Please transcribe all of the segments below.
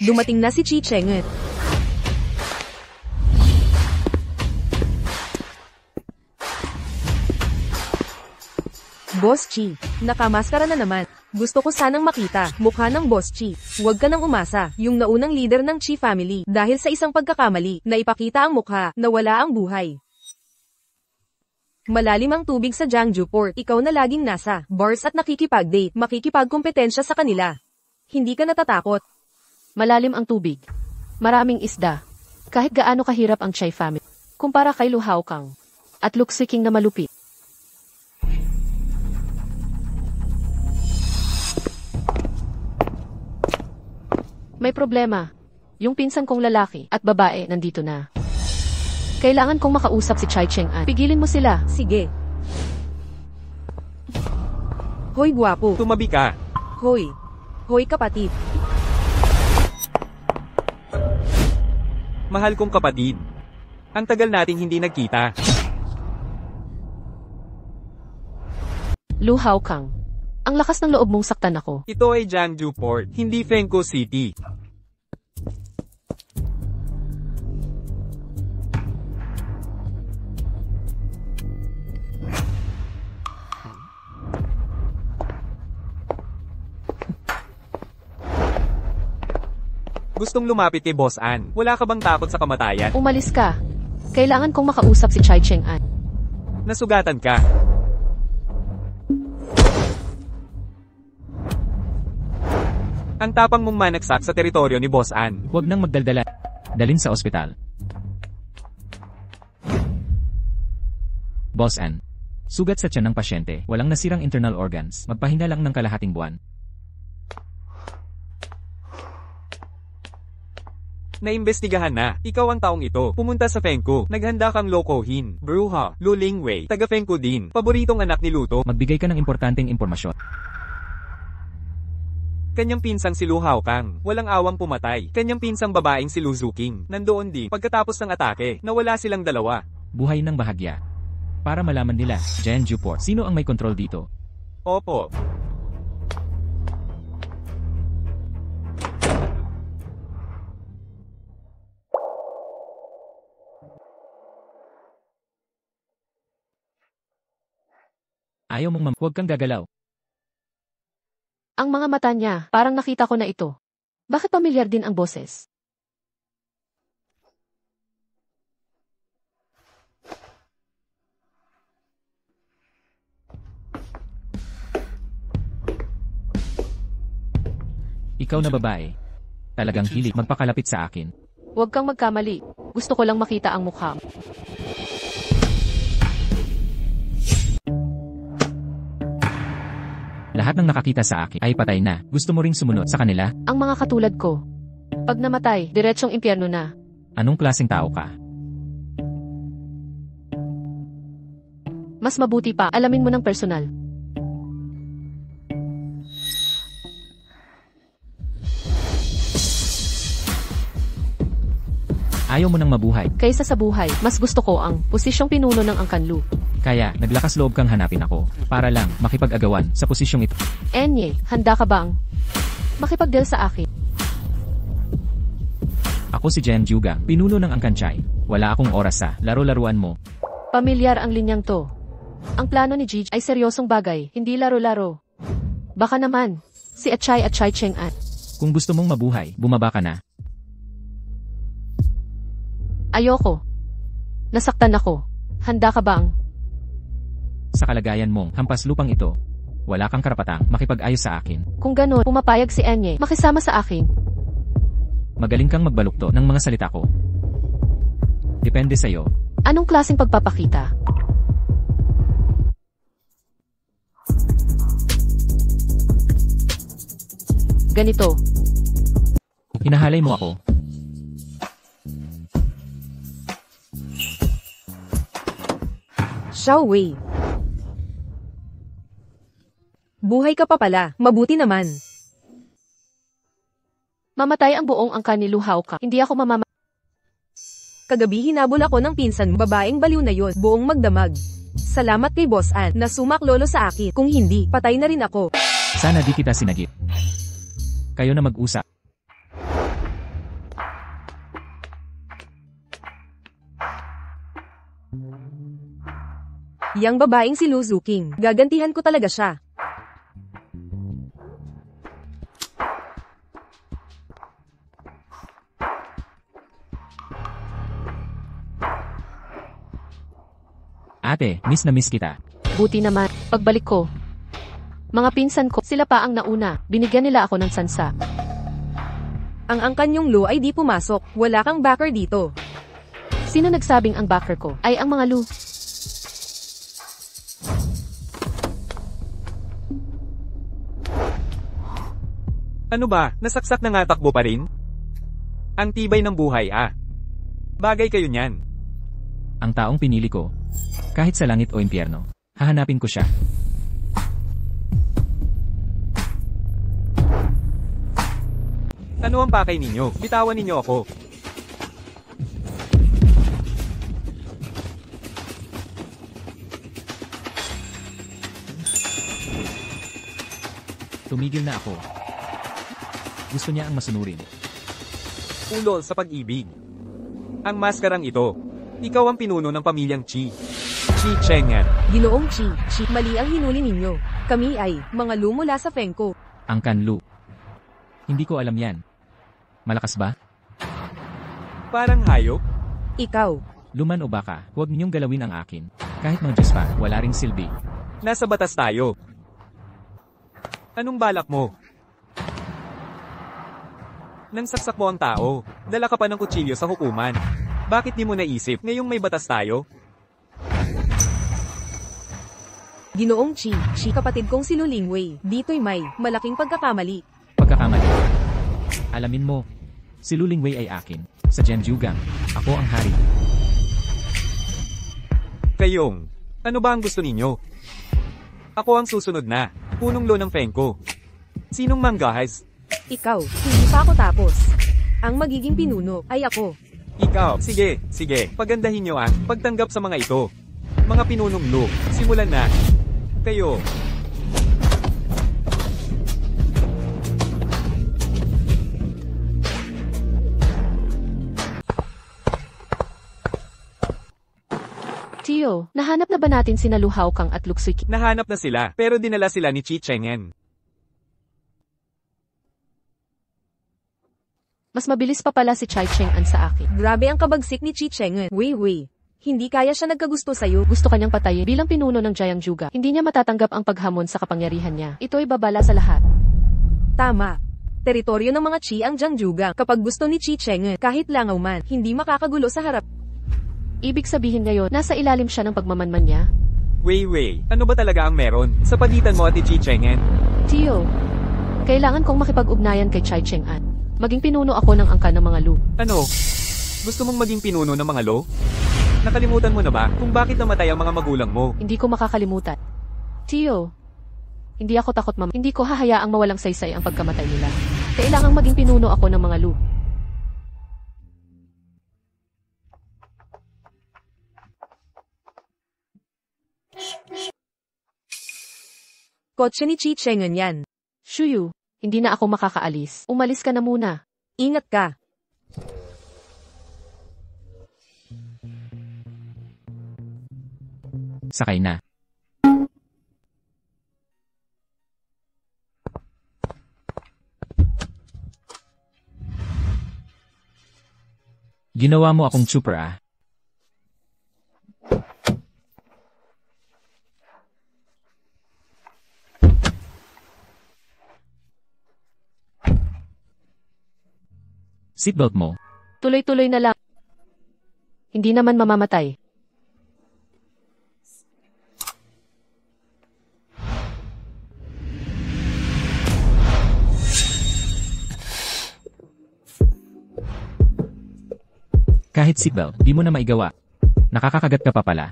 Dumating na si Chi Cheng. Boss Chi, nakamaskara na naman. Gusto ko sanang makita mukha ng Boss Chi. Huwag ka nang umasa, yung naunang leader ng Chi family, dahil sa isang pagkakamali, na ipakita ang mukha, nawala ang buhay. Malalim ang tubig sa Jiangju Port, ikaw na laging nasa bars at nakikipag-date, makikipagkompetensya sa kanila. Hindi ka natatakot. Malalim ang tubig. Maraming isda. Kahit gaano kahirap ang Chai family. Kumpara kay Lu Haokang. At Luxiking na malupit. May problema. Yung pinsan kong lalaki at babae nandito na. Kailangan kong makausap si Chai Cheng-an. Pigilin mo sila. Sige. Hoy gwapo. Tumabi ka. Hoy. Hoy kapatid. Mahal kong kapatid. Ang tagal nating hindi nagkita. Lu Haokang. Ang lakas ng loob mong saktan ako. Ito ay Jiangju Port, hindi Fengkou City. Gustong lumapit kay Boss An. Wala ka bang takot sa kamatayan? Umalis ka. Kailangan kong makausap si Chai Cheng-an. Nasugatan ka. Ang tapang mong manaksak sa teritoryo ni Boss An. Huwag nang magdaldala. Dalhin sa ospital. Boss An. Sugat sa tiyan ng pasyente. Walang nasirang internal organs. Magpahinga lang ng kalahating buwan. Naimbestigahan na. Ikaw ang taong ito. Pumunta sa Fengkou. Naghanda kang lokohin. Bruha. Lu Lingwei. Taga Fengkou din. Paboritong anak ni Luto. Magbigay ka ng importanteng impormasyon. Kanyang pinsang si Lu Haokang. Walang awang pumatay. Kanyang pinsang babaeng si Lu Zuking. Nandoon din. Pagkatapos ng atake, nawala silang dalawa. Buhay ng bahagya. Para malaman nila, Jiangju Port, sino ang may kontrol dito? Opo. Ayaw mong huwag kang gagalaw. Ang mga mata niya, parang nakita ko na ito. Bakit pamilyar din ang boses? Ikaw na babae. Talagang hilig magpakalapit sa akin. Huwag kang magkamali. Gusto ko lang makita ang mukha mo. Lahat ng nakakita sa akin ay patay na. Gusto mo ring sumunod sa kanila? Ang mga katulad ko. Pag namatay, diretsong impyerno na. Anong klaseng tao ka? Mas mabuti pa, alamin mo ng personal. Ayaw mo nang mabuhay. Kaysa sa buhay, mas gusto ko ang posisyong pinuno ng Angkanlu. Kaya, naglakas loob kang hanapin ako. Para lang, makipag-agawan sa posisyong ito. Enye, handa ka bang makipag-deal sa akin? Ako si Jen Juga, pinuno ng Angkanchay. Wala akong oras sa laro-laruan mo. Pamilyar ang linyang to. Ang plano ni Gigi ay seryosong bagay, hindi laro-laro. Baka naman, si Achai at Chai Cheng-an. Kung gusto mong mabuhay, bumaba ka na. Ayoko. Nasaktan ako. Handa ka bang? Sa kalagayan mong hampas lupang ito, wala kang karapatang makipag-ayos sa akin. Kung ganon, pumapayag si Enye, makisama sa akin. Magaling kang magbalukto ng mga salita ko. Depende sa'yo. Anong klaseng pagpapakita? Ganito. Hinahalay mo ako. Xiao Wei. Buhay ka pa pala, mabuti naman. Mamatay ang buong angkan ni Lu Haokang. Hindi ako Kagabi hinabol ako ng pinsan, babaeng baliw na yon, buong magdamag. Salamat kay Boss An, na sumaklolo sa akin. Kung hindi, patay na rin ako. Sana di kita sinagip. Kayo na mag-usap. Yang babaeng si Lu Zuking, gagantihan ko talaga siya. Ate, miss na miss kita. Buti naman, pagbalik ko. Mga pinsan ko, sila pa ang nauna, binigyan nila ako ng sansa. Ang angkan yung Lu ay di pumasok, wala kang backer dito. Sino nagsabing ang backer ko ay ang mga Lu? Ano ba, nasaksak na nga takbo pa rin? Ang tibay ng buhay Bagay kayo niyan. Ang taong pinili ko, kahit sa langit o impyerno, hahanapin ko siya. Ano ang pakay ninyo? Bitawan ninyo ako. Tumigil na ako. Gusto niya ang masunurin. Ulol sa pag-ibig. Ang maskarang ito. Ikaw ang pinuno ng pamilyang Chi. Chi Chengan. Ginoong Chi, mali ang hinuli ninyo. Kami ay, mga Lu mula sa Fengko. Ang Kanlu. Hindi ko alam yan. Malakas ba? Parang hayop. Ikaw. Luman o baka, huwag ninyong galawin ang akin. Kahit mga Diyos pa, wala ring silbi. Nasa batas tayo. Anong balak mo? Nang saksak mo ang tao, dala ka pa ng kutsilyo sa hukuman. Bakit di mo naisip ngayong may batas tayo? Ginoong Chi, kapatid kong si Lu Lingwei. Dito'y may malaking pagkakamali. Pagkakamali. Alamin mo, si Lu Lingwei ay akin. Sa Genjugang, ako ang hari. Kayong, ano ba ang gusto ninyo? Ako ang susunod na, punong Lu ng Fengko. Sinong manggahas? Ikaw, hindi pa ako tapos. Ang magiging pinuno ay ako. Ikaw, sige, pagandahin nyo ang pagtanggap sa mga ito. Mga pinunong Lu, simulan na. Kayo. Tio, nahanap na ba natin sina Lu Haokang at Luxuiki? Nahanap na sila, pero dinala sila ni Chi Chengen. Mas mabilis pa pala si Chai Cheng-an sa akin. Grabe ang kabagsik ni Chi Chengen. Wei. Hindi kaya siya nagkagusto sa'yo. Gusto kanyang patayin bilang pinuno ng Jiangjuga. Hindi niya matatanggap ang paghamon sa kapangyarihan niya. Ito'y babala sa lahat. Tama. Teritoryo ng mga Chi ang Jiangjuga. Kapag gusto ni Chi Chengen, kahit langaw man, hindi makakagulo sa harap. Ibig sabihin ngayon, nasa ilalim siya ng pagmamanman niya? Wei, ano ba talaga ang meron sa pagitan mo at ni Chi Chengen? Tio, kailangan kong makipag-ugnayan kay Chai Cheng-an. Maging pinuno ako ng angkan ng mga Lu. Ano? Gusto mong maging pinuno ng mga Lu? Nakalimutan mo na ba kung bakit namatay ang mga magulang mo? Hindi ko makakalimutan. Tio, hindi ako takot hindi ko hahayaang mawalang saysay ang pagkamatay nila. Kailangang maging pinuno ako ng mga Lu. Kotse ni Chi Chengen yan. Shuyu, hindi na ako makakaalis. Umalis ka na muna. Ingat ka. Sakay na. Ginawa mo akong super . Seatbelt mo. Tuloy-tuloy na lang. Hindi naman mamamatay. Kahit seatbelt, di mo na maigawa. Nakakakagat ka pa pala.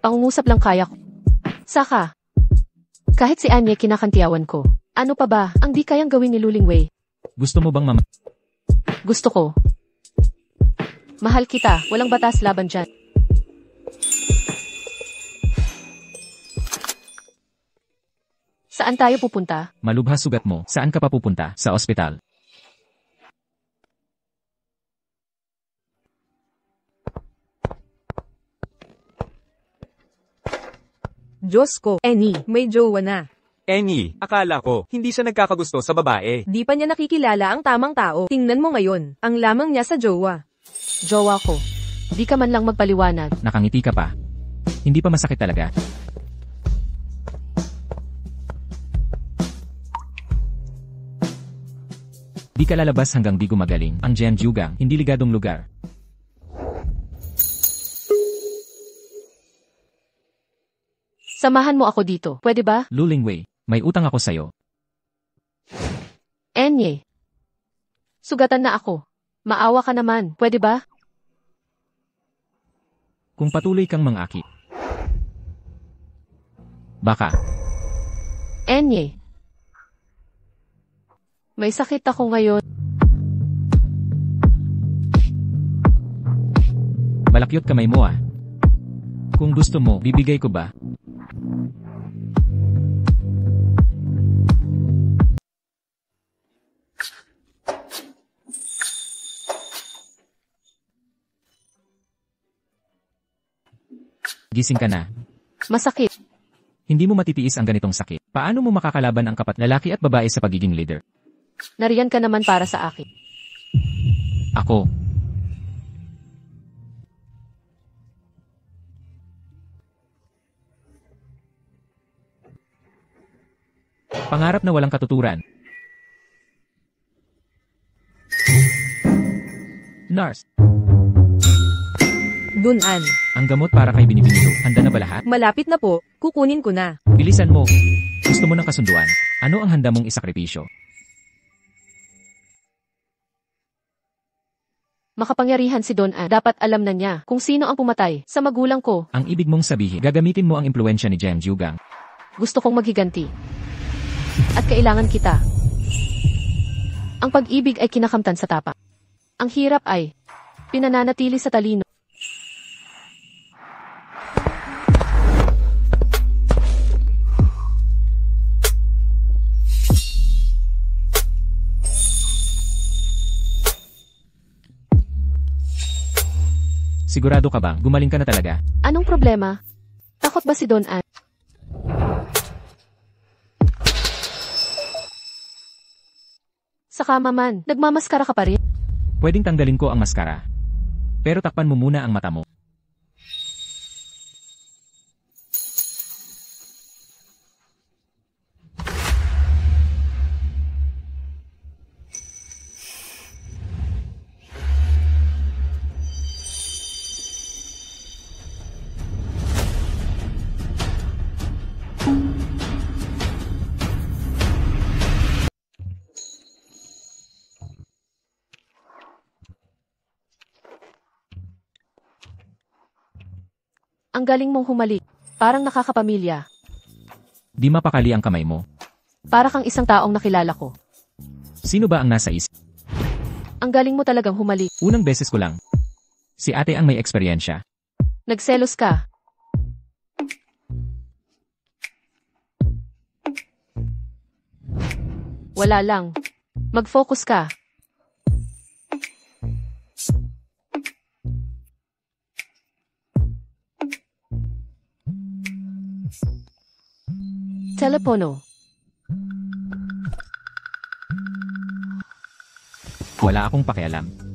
Pangungusap lang kaya ko. Saka. Kahit si Anye kinakantiyawan ko. Ano pa ba ang di kayang gawin ni Lu Lingwei? Gusto mo bang Gusto ko. Mahal kita, walang batas laban dyan. Saan tayo pupunta? malubha sugat mo? Saan ka pa pupunta? Sa ospital. Diyos ko, Annie, may jowa na. Annie, akala ko, hindi siya nagkakagusto sa babae. Di pa niya nakikilala ang tamang tao. Tingnan mo ngayon, ang lamang niya sa jowa. Jowa ko. Di ka man lang magpaliwanag. Nakangiti ka pa. Hindi pa masakit talaga. Di ka lalabas hanggang di gumagaling ang Jeonjugang, hindi ligadong lugar. Samahan mo ako dito, pwede ba? Lu Lingwei, may utang ako sa'yo. Enye. Sugatan na ako. Maawa ka naman, pwede ba? Kung patuloy kang mangaki. Baka. Enye. May sakit ako ngayon. Malakyot kamay mo ah. Kung gusto mo, bibigay ko ba? Gising ka na. Masakit. Hindi mo matitiis ang ganitong sakit. Paano mo makakalaban ang lalaki at babae sa pagiging leader? Nariyan ka naman para sa akin. Ako. Pangarap na walang katuturan. Nurse, Dunan. ang gamot para kay Binibinito. Handa na ba lahat? Malapit na po, kukunin ko na. Bilisan mo. Gusto mo ng kasunduan? Ano ang handa mong isakripisyo? Makapangyarihan si Don An. Dapat alam na niya kung sino ang pumatay sa magulang ko. Ang ibig mong sabihin, gagamitin mo ang impluensya ni Jeonjugang. Gusto kong maghiganti. At kailangan kita. Ang pag-ibig ay kinakamtan sa tapa. Ang hirap ay pinananatili sa talino. Sigurado ka bang gumaling ka na talaga? Anong problema? Takot ba si Don An? Sa kama man, nagmamaskara ka pa rin. Pwedeng tanggalin ko ang maskara. Pero takpan mo muna ang mata mo. Ang galing mong humalik. Parang nakakapamilya. Di mapakali ang kamay mo. Para kang isang taong nakilala ko. Sino ba ang nasa isip? Ang galing mo talagang humalik. Unang beses ko lang. Si ate ang may eksperyensya. Nagselos ka. Wala lang. Mag-focus ka. Telepono. Wala akong pakialam.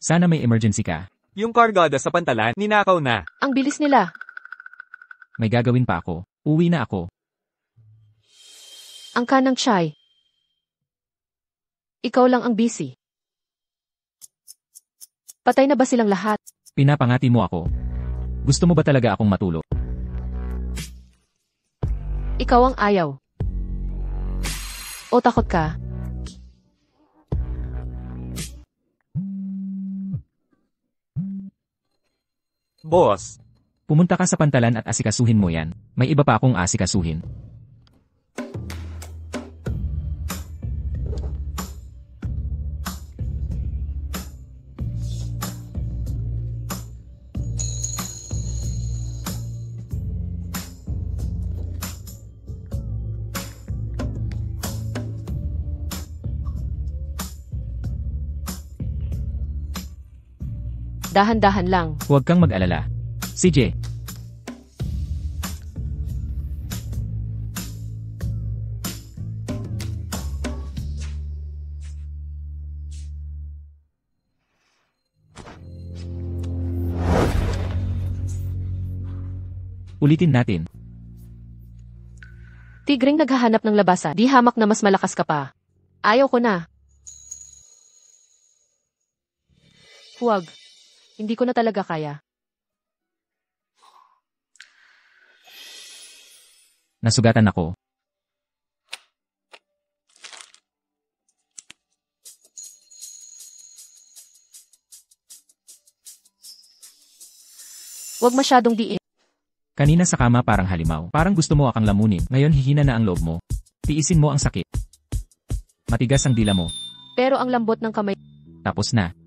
Sana may emergency ka. Yung kargada sa pantalan, ninakaw na. Ang bilis nila. May gagawin pa ako. Uwi na ako. Ang kanang chai. Ikaw lang ang busy. Patay na ba silang lahat? Pinapangati mo ako. Gusto mo ba talaga akong matulog? Ikaw ang ayaw. O takot ka? Boss, Pumunta ka sa pantalan at asikasuhin mo yan. May iba pa akong asikasuhin. Dahan-dahan lang. Huwag kang mag-alala. CJ, ulitin natin. Tigring naghahanap ng labasan. Di hamak na mas malakas ka pa. Ayaw ko na. Huwag. Hindi ko na talaga kaya. Nasugatan ako. Huwag masyadong diin. Kanina sa kama parang halimaw. Parang gusto mo akang lamunin. Ngayon hihina na ang loob mo. Tiisin mo ang sakit. Matigas ang dila mo. Pero ang lambot ng kamay. Tapos na.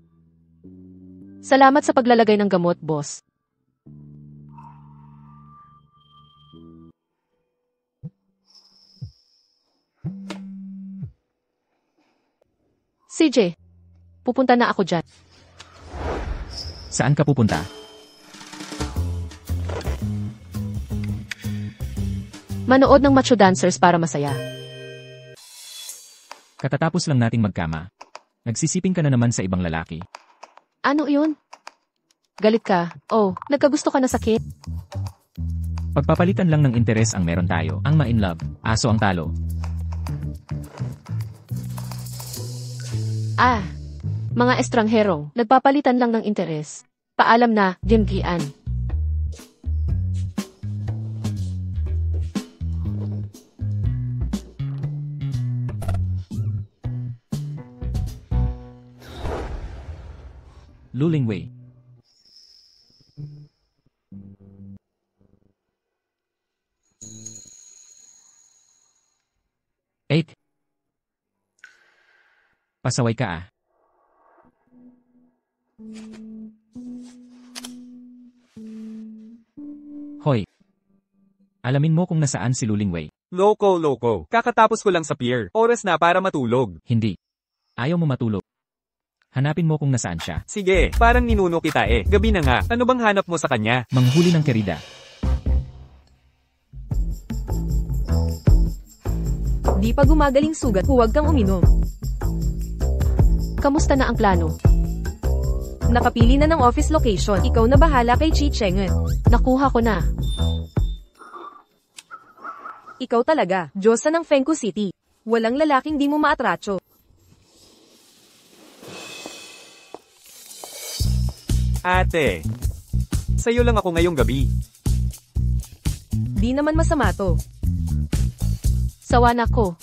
Salamat sa paglalagay ng gamot, boss. CJ, pupunta na ako dyan. Saan ka pupunta? Manood ng macho dancers para masaya. Katatapos lang nating magkama. Nagsisiping ka na naman sa ibang lalaki. Ano yun? Galit ka? Oh, nagkagusto ka na sakit? Pagpapalitan lang ng interes ang meron tayo. Ang ma-in love, aso ang talo. Ah, mga estranghero, nagpapalitan lang ng interes. Paalam na, Jimgian. Luling Wei. Eight. Pasaway ka ah. Hoy. Alamin mo kung nasaan si Luling Wei. Loko. Kakatapos ko lang sa pier. Oras na para matulog. Hindi. Ayaw mo matulog. Hanapin mo kung nasaan siya. Sige, parang ninuno kita eh. Gabi na nga. Ano bang hanap mo sa kanya? Manghuli ng kerida. Di pa gumagaling sugat, huwag kang uminom. Kamusta na ang plano? Nakapili na ng office location, ikaw na bahala kay Chi Cheng. Nakuha ko na. Ikaw talaga, Diyosa ng Fengku City. Walang lalaking di mo maatracho. Ate. Sa'yo lang ako ngayong gabi. Di naman masama to. Sawa na ko.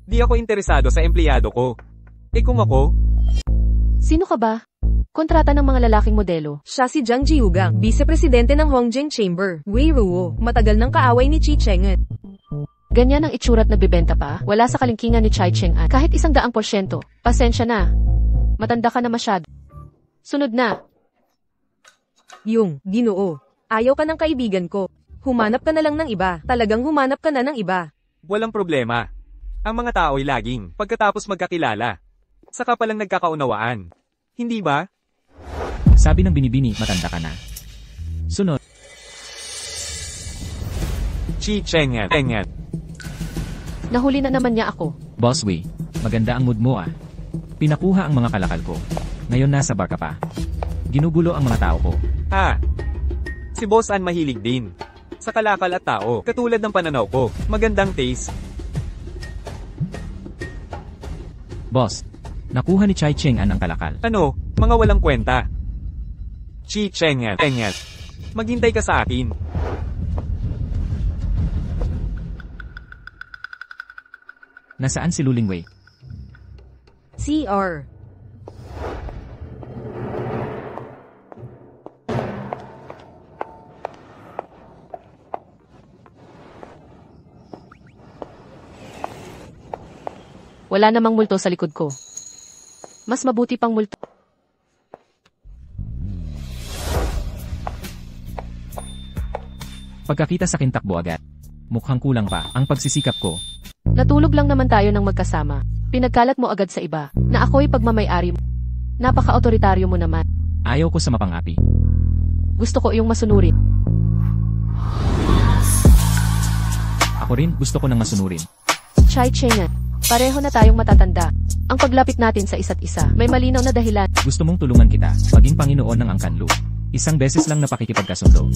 Di ako interesado sa empleyado ko. Eh kung ako, Sino ka ba? Kontrata ng mga lalaking modelo. Siya si Zhang Jiugang, vice-presidente ng Hongjing Chamber. Wei Ruo, matagal ng kaaway ni Chi Cheng. Ganyan ang itsurat na bibenta pa, wala sa kalingkingan ni Chai Cheng-an. Kahit 100%. Pasensya na. Matanda ka na masyado. Sunod na. Yung, Ginoo. Ayaw ka ng kaibigan ko. Humanap ka na lang ng iba. Talagang humanap ka na ng iba. walang problema. Ang mga tao'y laging, pagkatapos magkakilala. Saka palang nagkakaunawaan. Hindi ba? Sabi ng binibini, matanda ka na. Sunod. Chi Cheng. Nahuli na naman niya ako. Boss Wei, maganda ang mood mo ah. Pinakuha ang mga kalakal ko. Ngayon nasa bar ka pa. Ginugulo ang mga tao ko. Ha? Si Boss An mahilig din. Sa kalakal at tao, katulad ng pananaw ko. Magandang taste. Boss, nakuha ni Chai Cheng-an ang kalakal. Ano? Mga walang kwenta. Chi Cheng. Maghintay ka sa akin. Nasaan si Luling Wei? CR. Wala namang multo sa likod ko. Mas mabuti pang multo. Pagkakita sa kintakbo agad. Mukhang kulang pa ang pagsisikap ko. Natulog lang naman tayo ng magkasama. Pinagkalat mo agad sa iba, na ako'y pagmamay-ari mo. Napaka-autoritaryo mo naman. Ayaw ko sa mapangapi. Gusto ko iyong masunurin. Ako rin, gusto ko nang masunurin. Chai Chengan, pareho na tayong matatanda. Ang paglapit natin sa isa't isa, may malinaw na dahilan. Gusto mong tulungan kita, maging Panginoon ng Angkanlu. Isang beses lang na pakikipagkasundo.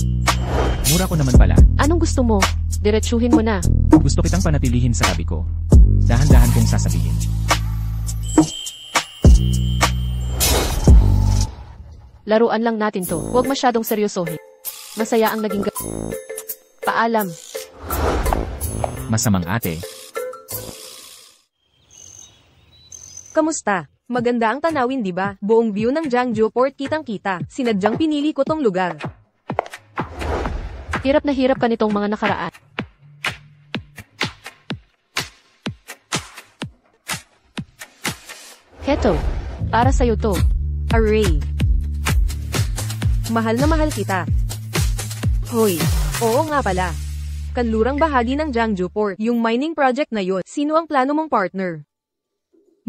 Mura ko naman pala. Anong gusto mo? Diretsuhin mo na. Gusto kitang panatilihin sa tabi ko. Dahan-dahan kong sasabihin. Laruan lang natin to. Huwag masyadong seryosohin. Masaya ang naging Paalam. Masamang ate. Kamusta? Maganda ang tanawin, di ba? Buong view ng Jiangsu Port kitang-kita. Sinadyang pinili ko tong lugar. Hirap na hirap ka nitong mga nakaraan. Heto, para sa'yo to. Array. Mahal na mahal kita. Hoy, oo nga pala. Kanlurang bahagi ng Jiangsu Port, yung mining project na yun. Sino ang plano mong partner?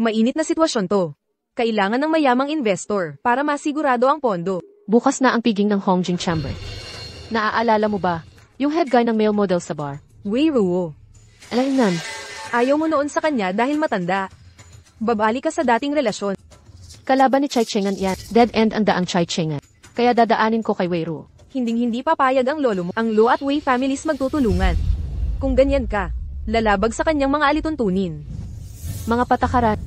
Mainit na sitwasyon to. Kailangan ng mayamang investor para masigurado ang pondo. Bukas na ang piging ng Hongjing Chamber. Naaalala mo ba? Yung head guy ng male model sa bar. Wei Ruo. Alam Ayaw mo noon sa kanya dahil matanda. Babalik ka sa dating relasyon. kalaban ni Chai Chengan yan. Dead end ang daang Chai Chengan. Kaya dadaanin ko kay Wei Ruo. Hinding-hindi papayag ang lolo mo. Ang Luo at Wei families magtutulungan. Kung ganyan ka, lalabag sa kanyang mga alituntunin. Mga patakaran.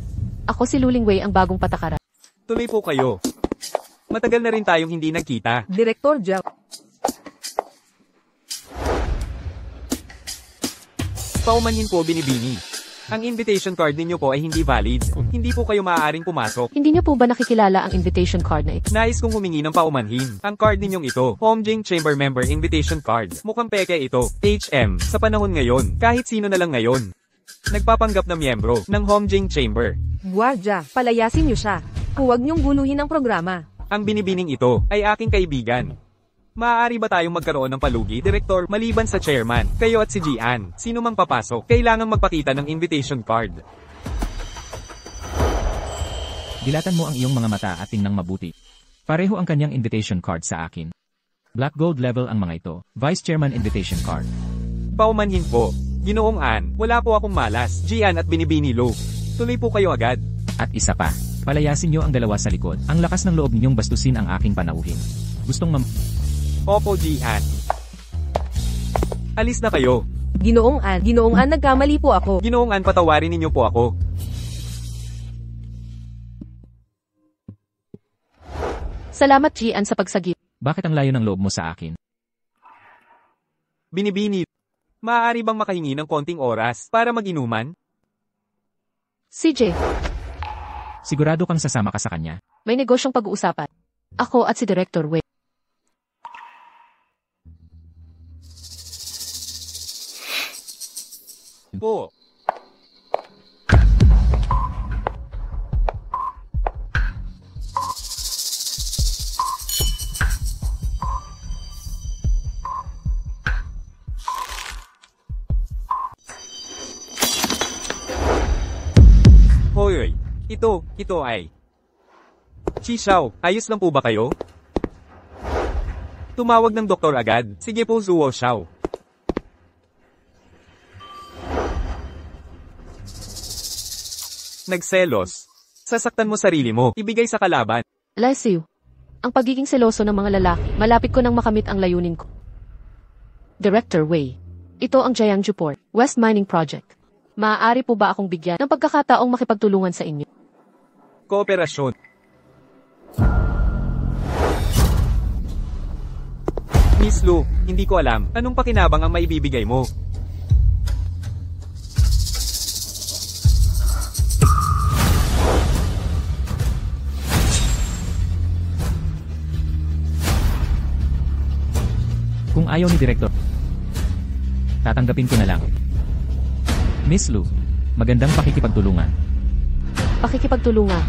Ako si Luling Wei ang bagong patakaran. Tuloy po kayo. Matagal na rin tayong hindi nagkita. Direktor Jiao. Paumanhin po binibini. Ang invitation card ninyo po ay hindi valid. Hindi po kayo maaaring pumasok. Hindi niyo po ba nakikilala ang invitation card na ito? Nais kong humingi ng paumanhin. Ang card ninyong ito, Hongjing Chamber Member Invitation Card. Mukhang peke ito. HM, sa panahon ngayon, kahit sino na lang ngayon. Nagpapanggap na miyembro ng Hongjing Chamber. Guardia, palayasin niyo siya. Huwag niyong guluhin ang programa. Ang binibining ito ay aking kaibigan. Maaari ba tayong magkaroon ng palugi, Direktor, maliban sa chairman, kayo at si Jian? Sino mang papasok, kailangang magpakita ng invitation card. Dilatan mo ang iyong mga mata at tingnang mabuti. Pareho ang kanyang invitation card sa akin. Black gold level ang mga ito. Vice Chairman invitation card. Paumanhin po. Ginoong An, wala po akong malas, Jian at binibini Lo. Tuloy po kayo agad. At isa pa, palayasin niyo ang dalawa sa likod. Ang lakas ng loob ninyong bastusin ang aking panauhin. Gustong Opo, Jian. Alis na kayo. Ginoong An, nagkamali po ako. Ginoong An, patawarin ninyo po ako. Salamat Jian sa pagsagip. Bakit ang layo ng loob mo sa akin? Binibini. Maaari bang makahingi ng konting oras para mag-inuman? CJ, Sigurado kang sasama ka sa kanya. may negosyong pag-uusapan. Ako at si Director Wei. Po. Hoy, ito ay. Chi Xiao, ayos lang po ba kayo? Tumawag ng doktor agad. Sige po, Zuo Xiao. Nagselos. Sasaktan mo sarili mo, ibigay sa kalaban. Lesiu, ang pagiging seloso ng mga lalaki, malapit ko nang makamit ang layunin ko. Director Wei, ito ang Jiangsu Port, West Mining Project. Maaari po ba akong bigyan ng pagkakataong makipagtulungan sa inyo? Kooperasyon. Miss Lu, hindi ko alam, anong pakinabang ang maibibigay mo? Kung ayaw ni Direktor, tatanggapin ko na lang. Miss Lu, magandang pakikipagtulungan. Pakikipagtulungan.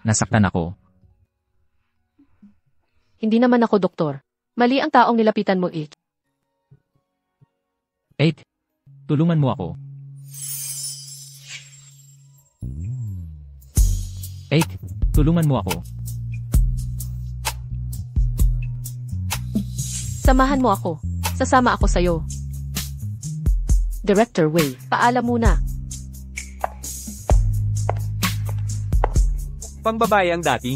Nasaktan ako. Hindi naman ako doktor. Mali ang taong nilapitan mo, 8. Tulungan mo ako. 8. Tulungan mo ako. Samahan mo ako. Sasama ako sa'yo. Director Wei, paalam muna. Pangbabae ang dati.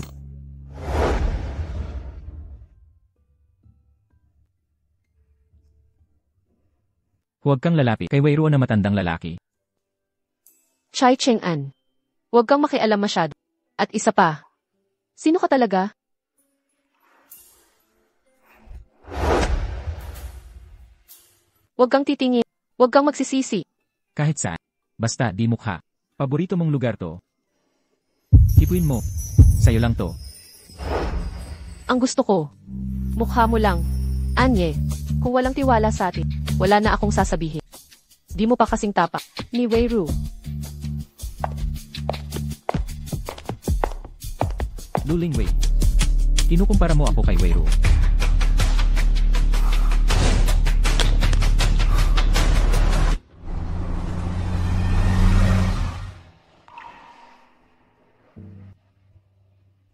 Huwag kang lalapit kay Weiruo na matandang lalaki. Chai Cheng-an. Huwag kang makialam masyado. At isa pa. Sino ka talaga? Huwag kang titingin. Huwag kang magsisisi. Kahit saan. Basta di mukha. Paborito mong lugar to. Tipuin mo. Sa'yo lang to. Ang gusto ko. Mukha mo lang. Anye, kung walang tiwala sa atin, wala na akong sasabihin. Di mo pa kasing tapak ni Weiru. Luling Wei. Kinukumpara mo ako kay Weiruo.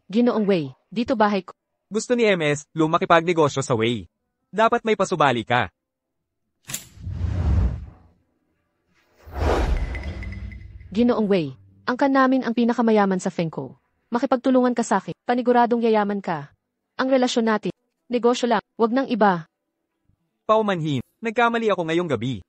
Ginoong Wei, dito bahay ko. Gusto ni MS, lumakipagnegosyo sa Wei. Dapat may pasubali ka. Ginoong Wei, angkan namin ang pinakamayaman sa Fengko. Makipagtulungan ka sa akin, paniguradong yayaman ka. Ang relasyon natin, negosyo lang, wag nang iba. Paumanhin, nagkamali ako ngayong gabi.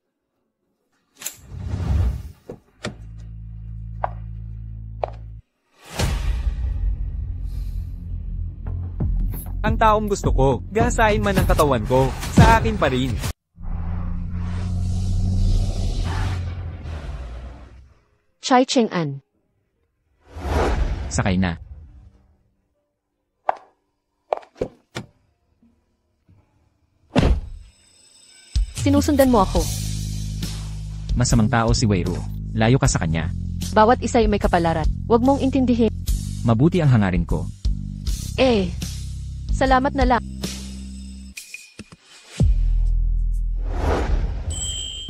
Ang taong gusto ko, gahasain man ang katawan ko, sa akin pa rin. Chai Cheng-an. Sakay na. Sinusundan mo ako. Masamang tao si Weiruo. Layo ka sa kanya. Bawat isa ay may kapalaran. Huwag mong intindihin. Mabuti ang hangarin ko. Salamat na lang.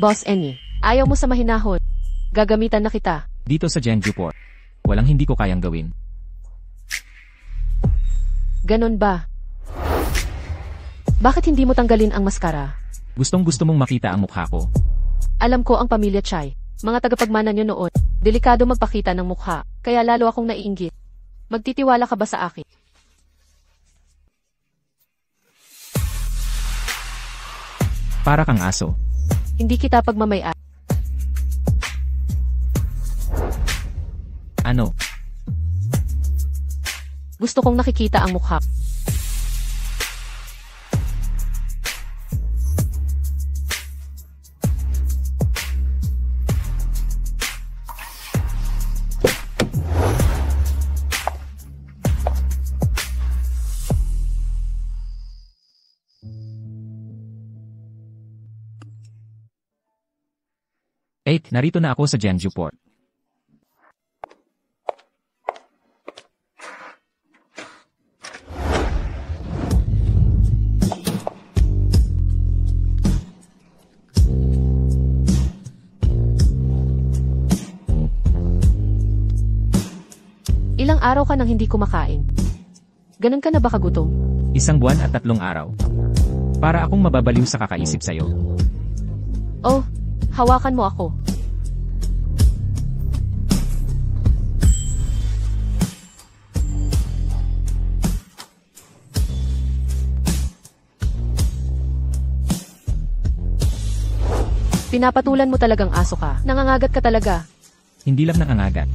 Boss Enyi, ayaw mo sa mahinahon. Gagamitan na kita. Dito sa Jiangsu Port. Walang hindi ko kayang gawin. Ganon ba? Bakit hindi mo tanggalin ang maskara? Gustong gusto mong makita ang mukha ko. Alam ko ang pamilya Chai. Mga tagapagmana nyo noon. Delikado magpakita ng mukha. Kaya lalo akong naiinggit. Magtitiwala ka ba sa akin? Para kang aso. Hindi kita pagmamaya. Ano? Gusto kong nakikita ang mukha. Narito na ako sa Jiangsu Port. Ilang araw ka nang hindi kumakain? Ganun ka na ba kagutom? 1 buwan at 3 araw. Para akong mababaliw sa kakaisip sa'yo. Oh, hawakan mo ako. Pinapatulan mo talagang aso ka. Nangangagat ka talaga. Hindi lang nangangagat.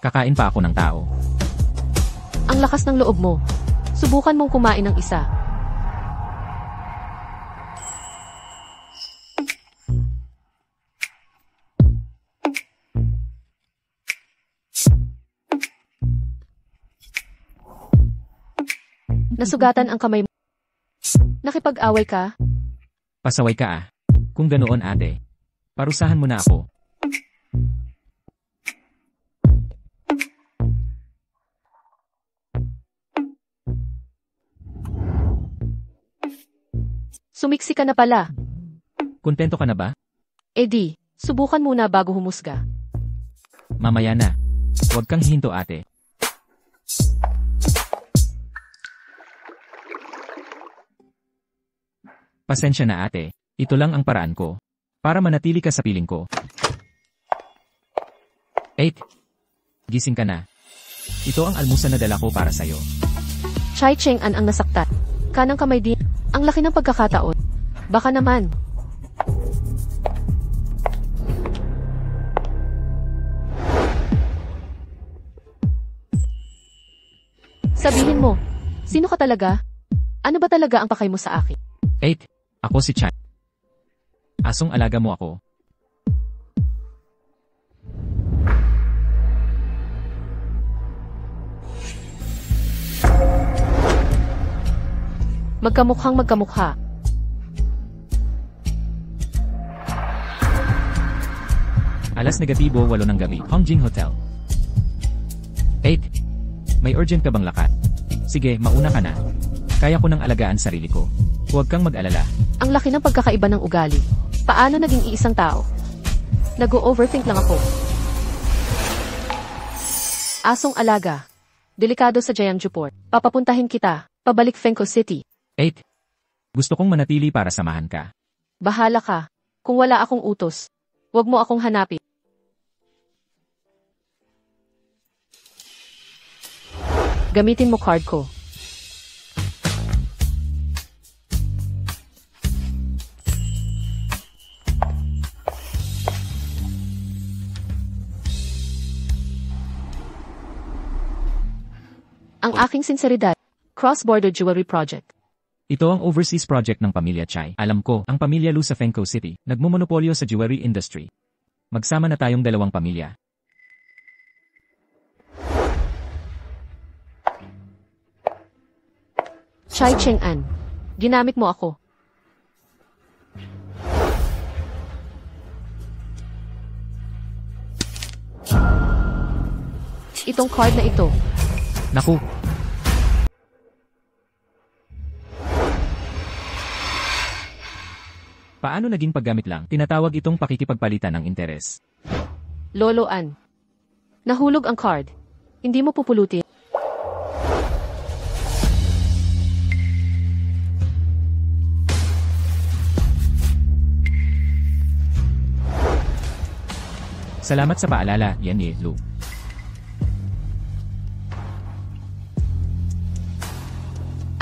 Kakain pa ako ng tao. Ang lakas ng loob mo. Subukan mong kumain ng isa. Nasugatan ang kamay mo. Nakipag-away ka? Pasaway ka ah. Kung ganoon ate. Parusahan mo na ako. Sumiksi ka na pala. Kontento ka na ba? Di, subukan muna bago humusga. Mamaya na. Huwag kang hihinto ate. Pasensya na ate. Ito lang ang paraan ko. Para manatili ka sa piling ko. 8. Gising ka na. Ito ang almusal na dala ko para sa'yo. Chai Cheng-an ang nasaktan. Kanang kamay din. Ang laki ng pagkakataon. Baka naman. Sabihin mo, sino ka talaga? Ano ba talaga ang pakay mo sa akin? 8. Ako si Chan. Asong alaga mo ako. Magkamukhang magkamukha. Alas negatibo 8 ng gabi, Hongjing Hotel. 8. May urgent ka bang lakad? Sige, mauna ka na. Kaya ko nang alagaan sarili ko. Huwag kang mag-alala. Ang laki ng pagkakaiba ng ugali. Paano naging iisang tao? Nag-o-overthink lang ako. Asong alaga. Delikado sa Jeonju Port. Papapuntahin kita. Pabalik Fengko City. 8. Gusto kong manatili para samahan ka. Bahala ka. Kung wala akong utos, huwag mo akong hanapin. Gamitin mo card ko. Ang aking sinseridad, cross-border jewelry project. Ito ang overseas project ng pamilya Chai. Alam ko, ang pamilya Lu sa Fengkou City, nagmumonopolyo sa jewelry industry. Magsama na tayong dalawang pamilya. Chai Cheng-an, ginamit mo ako. Itong card na ito. Naku! Paano naging paggamit lang? Tinatawag itong pakikipagpalitan ng interes. Loloan. Nahulog ang card. Hindi mo pupulutin. Salamat sa paalala, yan Lu.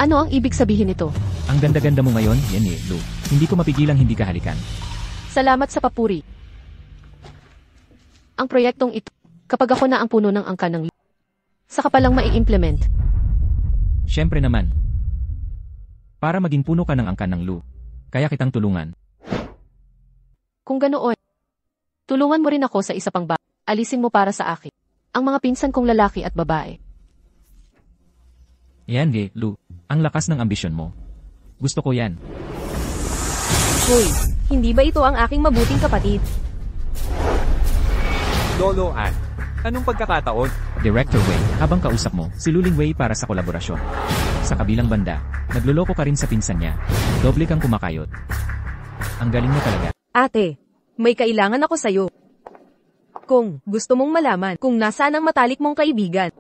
Ano ang ibig sabihin nito? Ang ganda-ganda mo ngayon, yan Lu. Hindi ko mapigilang hindi ka halikan. Salamat sa papuri. Ang proyektong ito, kapag ako na ang puno ng angka ng saka palang mai-implement. Siyempre naman. Para maging puno ka ng angkan ng Lu, kaya kitang tulungan. Kung ganoon, tulungan mo rin ako sa isa pang alisin mo para sa akin. Ang mga pinsan kong lalaki at babae. Yan Lu. Ang lakas ng ambisyon mo. Gusto ko yan. Hoy, hindi ba ito ang aking mabuting kapatid? Lolo Ann, anong pagkakataon? Director Wei, habang kausap mo, si Luling Wei para sa kolaborasyon. Sa kabilang banda, nagloloko ka rin sa pinsan niya. Doble kang kumakayot. Ang galing mo talaga. Ate, may kailangan ako sa'yo. Kung gusto mong malaman kung nasaan ang matalik mong kaibigan,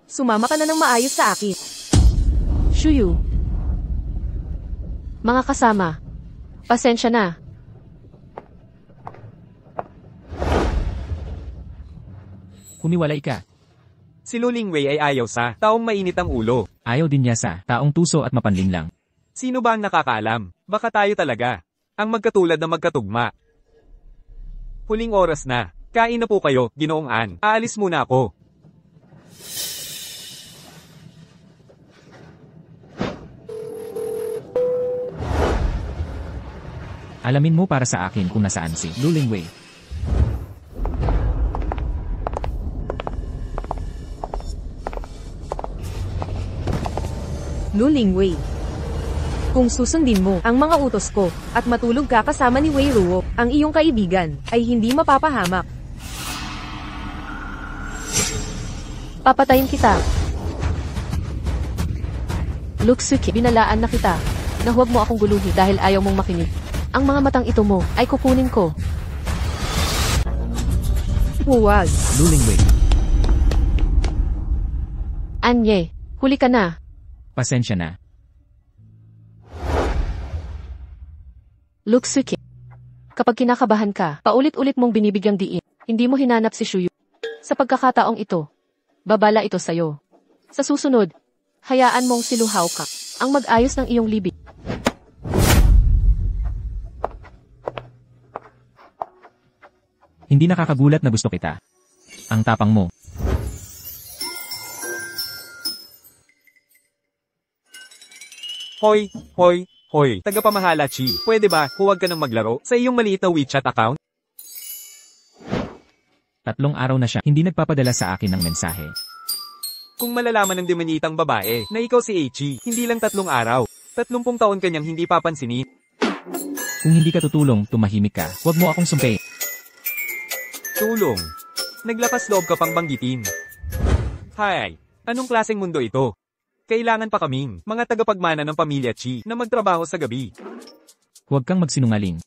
sumama ka na ng maayos sa akin. Shuyu. Mga kasama, pasensya na. Humiwalay ka. Si Luling Wei ay ayaw sa taong mainit ang ulo. Ayaw din niya sa taong tuso at mapanlinlang. Sino ba ang nakakaalam? Baka tayo talaga. Ang magkatulad na magkatugma. Huling oras na. Kain na po kayo, Ginoong Ann. Aalis muna ako. Alamin mo para sa akin kung nasaan si Luling Wei. Luling Wei. Kung susundin mo ang mga utos ko at matulog ka kasama ni Wei Ruo, ang iyong kaibigan ay hindi mapapahamak. Papatayin kita. Luxuki, binalaan na kita na huwag mo akong guluhin dahil ayaw mong makinig. Ang mga matang ito mo ay kukunin ko. Huwag. Luling Wei. Anye, huli ka na. Pasensya na. Luxuki. Kapag kinakabahan ka, paulit-ulit mong binibigyang diin, hindi mo hinanap si Shuyu. Sa pagkakataong ito, babala ito sa'yo. Sa susunod, hayaan mong siluhaw ka, ang mag-ayos ng iyong libig. Hindi nakakagulat na gusto kita. Ang tapang mo. Hoy, hoy, hoy. Tagapamahala, Chi. Pwede ba, huwag ka nang maglaro sa iyong maliit na WeChat account? 3 araw na siya hindi nagpapadala sa akin ng mensahe. Kung malalaman ng demonitang babae na ikaw si Echi, hindi lang 3 araw. 30 taon kanyang hindi papansinin. Kung hindi ka tutulong, tumahimik ka. Huwag mo akong sumpe. Tulong. Naglakas loob ka pang banggitin. Hay, anong klaseng mundo ito? Kailangan pa kaming, mga tagapagmana ng pamilya Chi, na magtrabaho sa gabi. Huwag kang magsinungaling.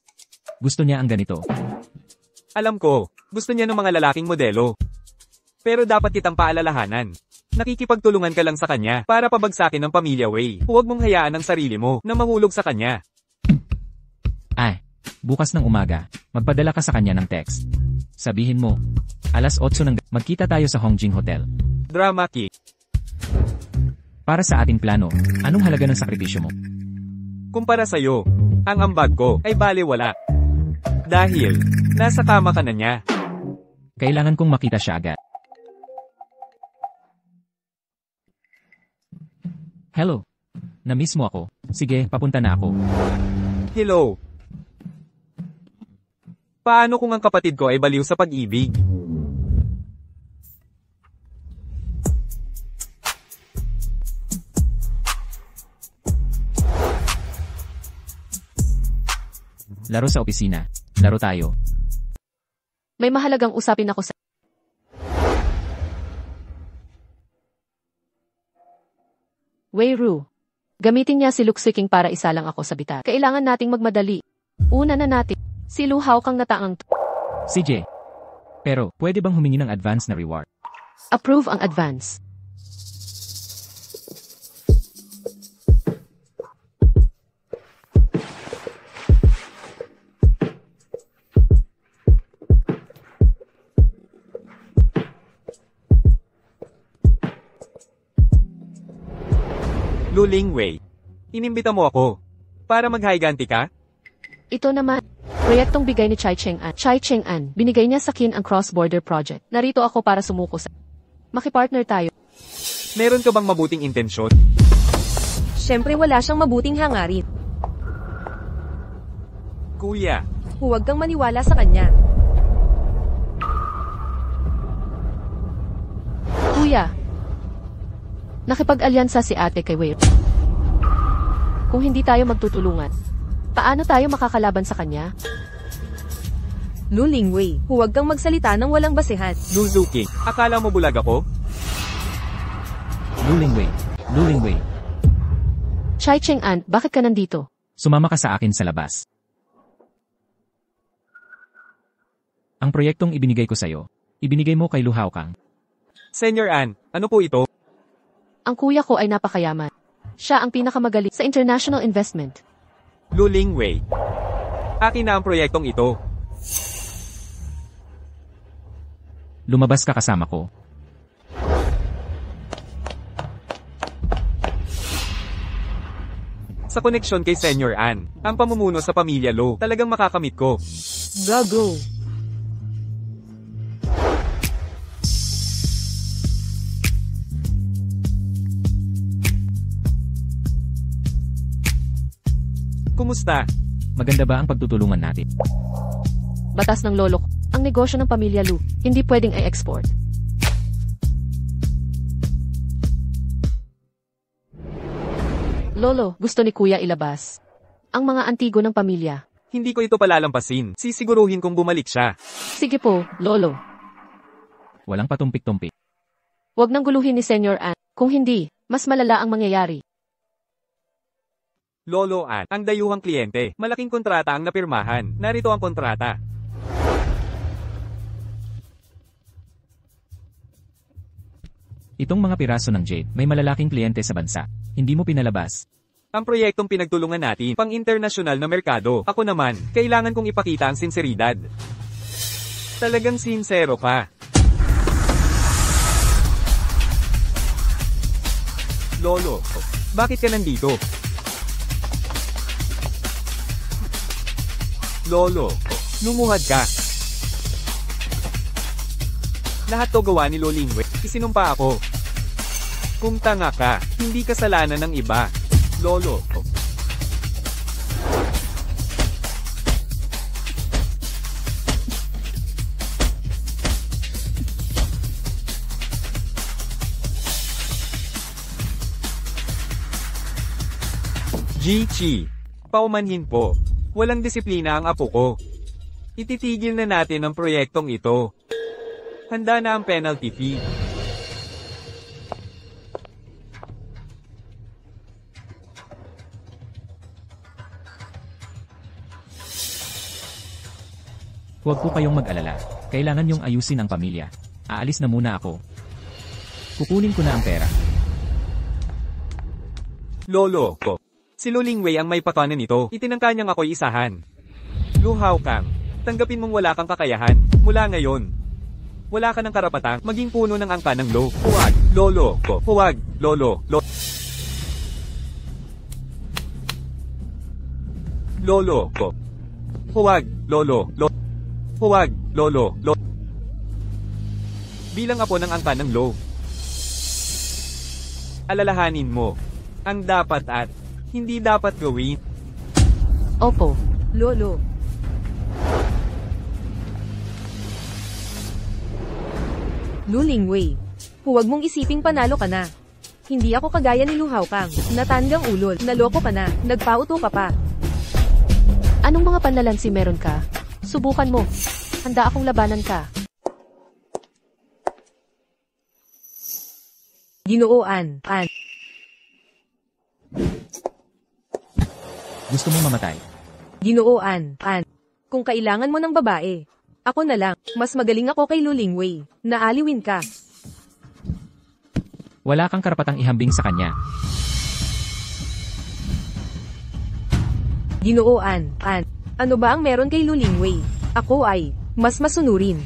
Gusto niya ang ganito. Alam ko, gusto niya ng mga lalaking modelo. Pero dapat kitang paalalahanan. Nakikipagtulungan ka lang sa kanya para pabagsakin ng pamilya Wei. Huwag mong hayaan ang sarili mo na mahulog sa kanya. Bukas ng umaga, magpadala ka sa kanya ng text. Sabihin mo, 8:00 ng magkita tayo sa Hongjing Hotel. Drama Ki. Para sa ating plano, anong halaga ng sakripisyo mo? Kumpara sa'yo, ang ambag ko ay balewala. Dahil, nasa kama ka na niya. Kailangan kong makita siya agad. Hello. Na-miss mo ako. Sige, papunta na ako. Hello. Paano kung ang kapatid ko ay baliw sa pag-ibig? Laro sa opisina. Laro tayo. May mahalagang usapin ako sa... Wei Ru. Gamitin niya si Luxuking para isalang ako sa bitat. Kailangan nating magmadali. Una na natin. Siluhaw kang nataang... CJ. Pero, pwede bang humingi ng advance na reward? Approve ang advance. Luling Wei. Inimbita mo ako. Para mag-higanti ka? Ito naman. Proyektong bigay ni Chai Cheng-an. Chai Cheng-an, binigay niya sa akin ang cross-border project. Narito ako para sumuko sa... Makipartner tayo. Meron ka bang mabuting intensyon? Siyempre wala siyang mabuting hangarin. Kuya, Huwag kang maniwala sa kanya. Kuya. Nakipag-alyansa si ate kay Wei. Kung hindi tayo magtutulungan, paano tayo makakalaban sa kanya? Luling Wei, huwag kang magsalita ng walang basehan. Luzuki, akala mo bulag ako? Luling Wei. Luling Wei. Chai Cheng-an, bakit ka nandito? Sumama ka sa akin sa labas. Ang proyektong ibinigay ko sa'yo, ibinigay mo kay Lu Haokang. Senior Ann, ano po ito? Ang kuya ko ay napakayaman. Siya ang pinakamagaling sa international investment. Luling Wei. Akin na ang proyektong ito. Lumabas ka kasama ko. Sa koneksyon kay Senior Ann, ang pamumuno sa pamilya Lo, talagang makakamit ko. Gago. Kumusta? Maganda ba ang pagtutulungan natin? Batas ng lolo ko. Ang negosyo ng pamilya Lu, hindi pwedeng i-export. Lolo, gusto ni kuya ilabas ang mga antigo ng pamilya. Hindi ko ito palalampasin. Sisiguruhin kong bumalik siya. Sige po, Lolo. Walang patumpik-tumpik. Huwag nang guluhin ni Senior Ann. Kung hindi, mas malala ang mangyayari. Lolo at ang dayuhang kliyente. Malaking kontrata ang napirmahan. Narito ang kontrata. Itong mga piraso ng jade, may malalaking kliyente sa bansa. Hindi mo pinalabas. Ang proyektong pinagtulungan natin, pang internasyonal na merkado. Ako naman, kailangan kong ipakita ang sinseridad. Talagang sincero ka. Lolo, bakit ka nandito? Lolo, lumuhad ka. Lahat to gawa ni Lolingwe. Isinumpa ako. Kung tanga ka, hindi kasalanan ng iba. Lolo. G-Chi. Paumanhin po. Walang disiplina ang apo ko. Ititigil na natin ang proyektong ito. Handa na ang penalty fee. Huwag po kayong mag-alala. Kailangan yung ayusin ang pamilya. Aalis na muna ako. Kukunin ko na ang pera. Lolo ko. Si Lolingwei ang may pakanan nito. Itinangka niyang ako'y isahan. Luhaw kang. Tanggapin mong wala kang kakayahan. Mula ngayon. Wala ka ng karapatang maging puno ng angka ng lo. Huwag, lolo ko. Huwag, lolo, lolo ko. Huwag, lolo, Huwag, lolo, Bilang apo ng angka ng lo. Alalahanin mo. Ang dapat at hindi dapat gawin. Opo. Lolo. Lulingwei. Huwag mong isiping panalo ka na. Hindi ako kagaya ni Luhaw Kang. Natandang ulol. Naloko ka na. Nagpauto ka pa. Anong mga panlalansi meron ka? Subukan mo. Handa akong labanan ka. Ginooan. Gusto mong mamatay? Ginooan. Kung kailangan mo ng babae, ako na lang. Mas magaling ako kay Lulingwei. Naaliwin ka. Wala kang karapatang ihambing sa kanya. Ginooan. Ano ba ang meron kay Lulingwei? Ako ay mas masunurin.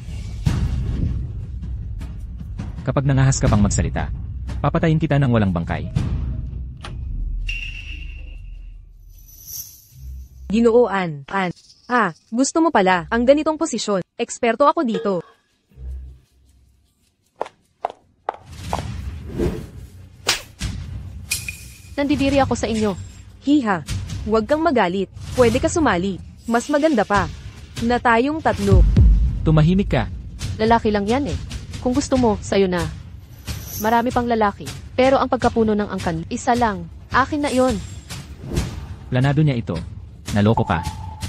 Kapag nangahas ka pang magsalita, papatayin kita ng walang bangkay. Ginooan. Gusto mo pala ang ganitong posisyon. Eksperto ako dito. Nandidiri ako sa inyo. Hiha. Huwag kang magalit. Pwede ka sumali. Mas maganda pa. Na tayong tatlo. Tumahimik ka. Lalaki lang yan eh. Kung gusto mo, sayo na. Marami pang lalaki. Pero ang pagkapuno ng angkan, isa lang. Akin na iyon. Planado niya ito. Naloko ka.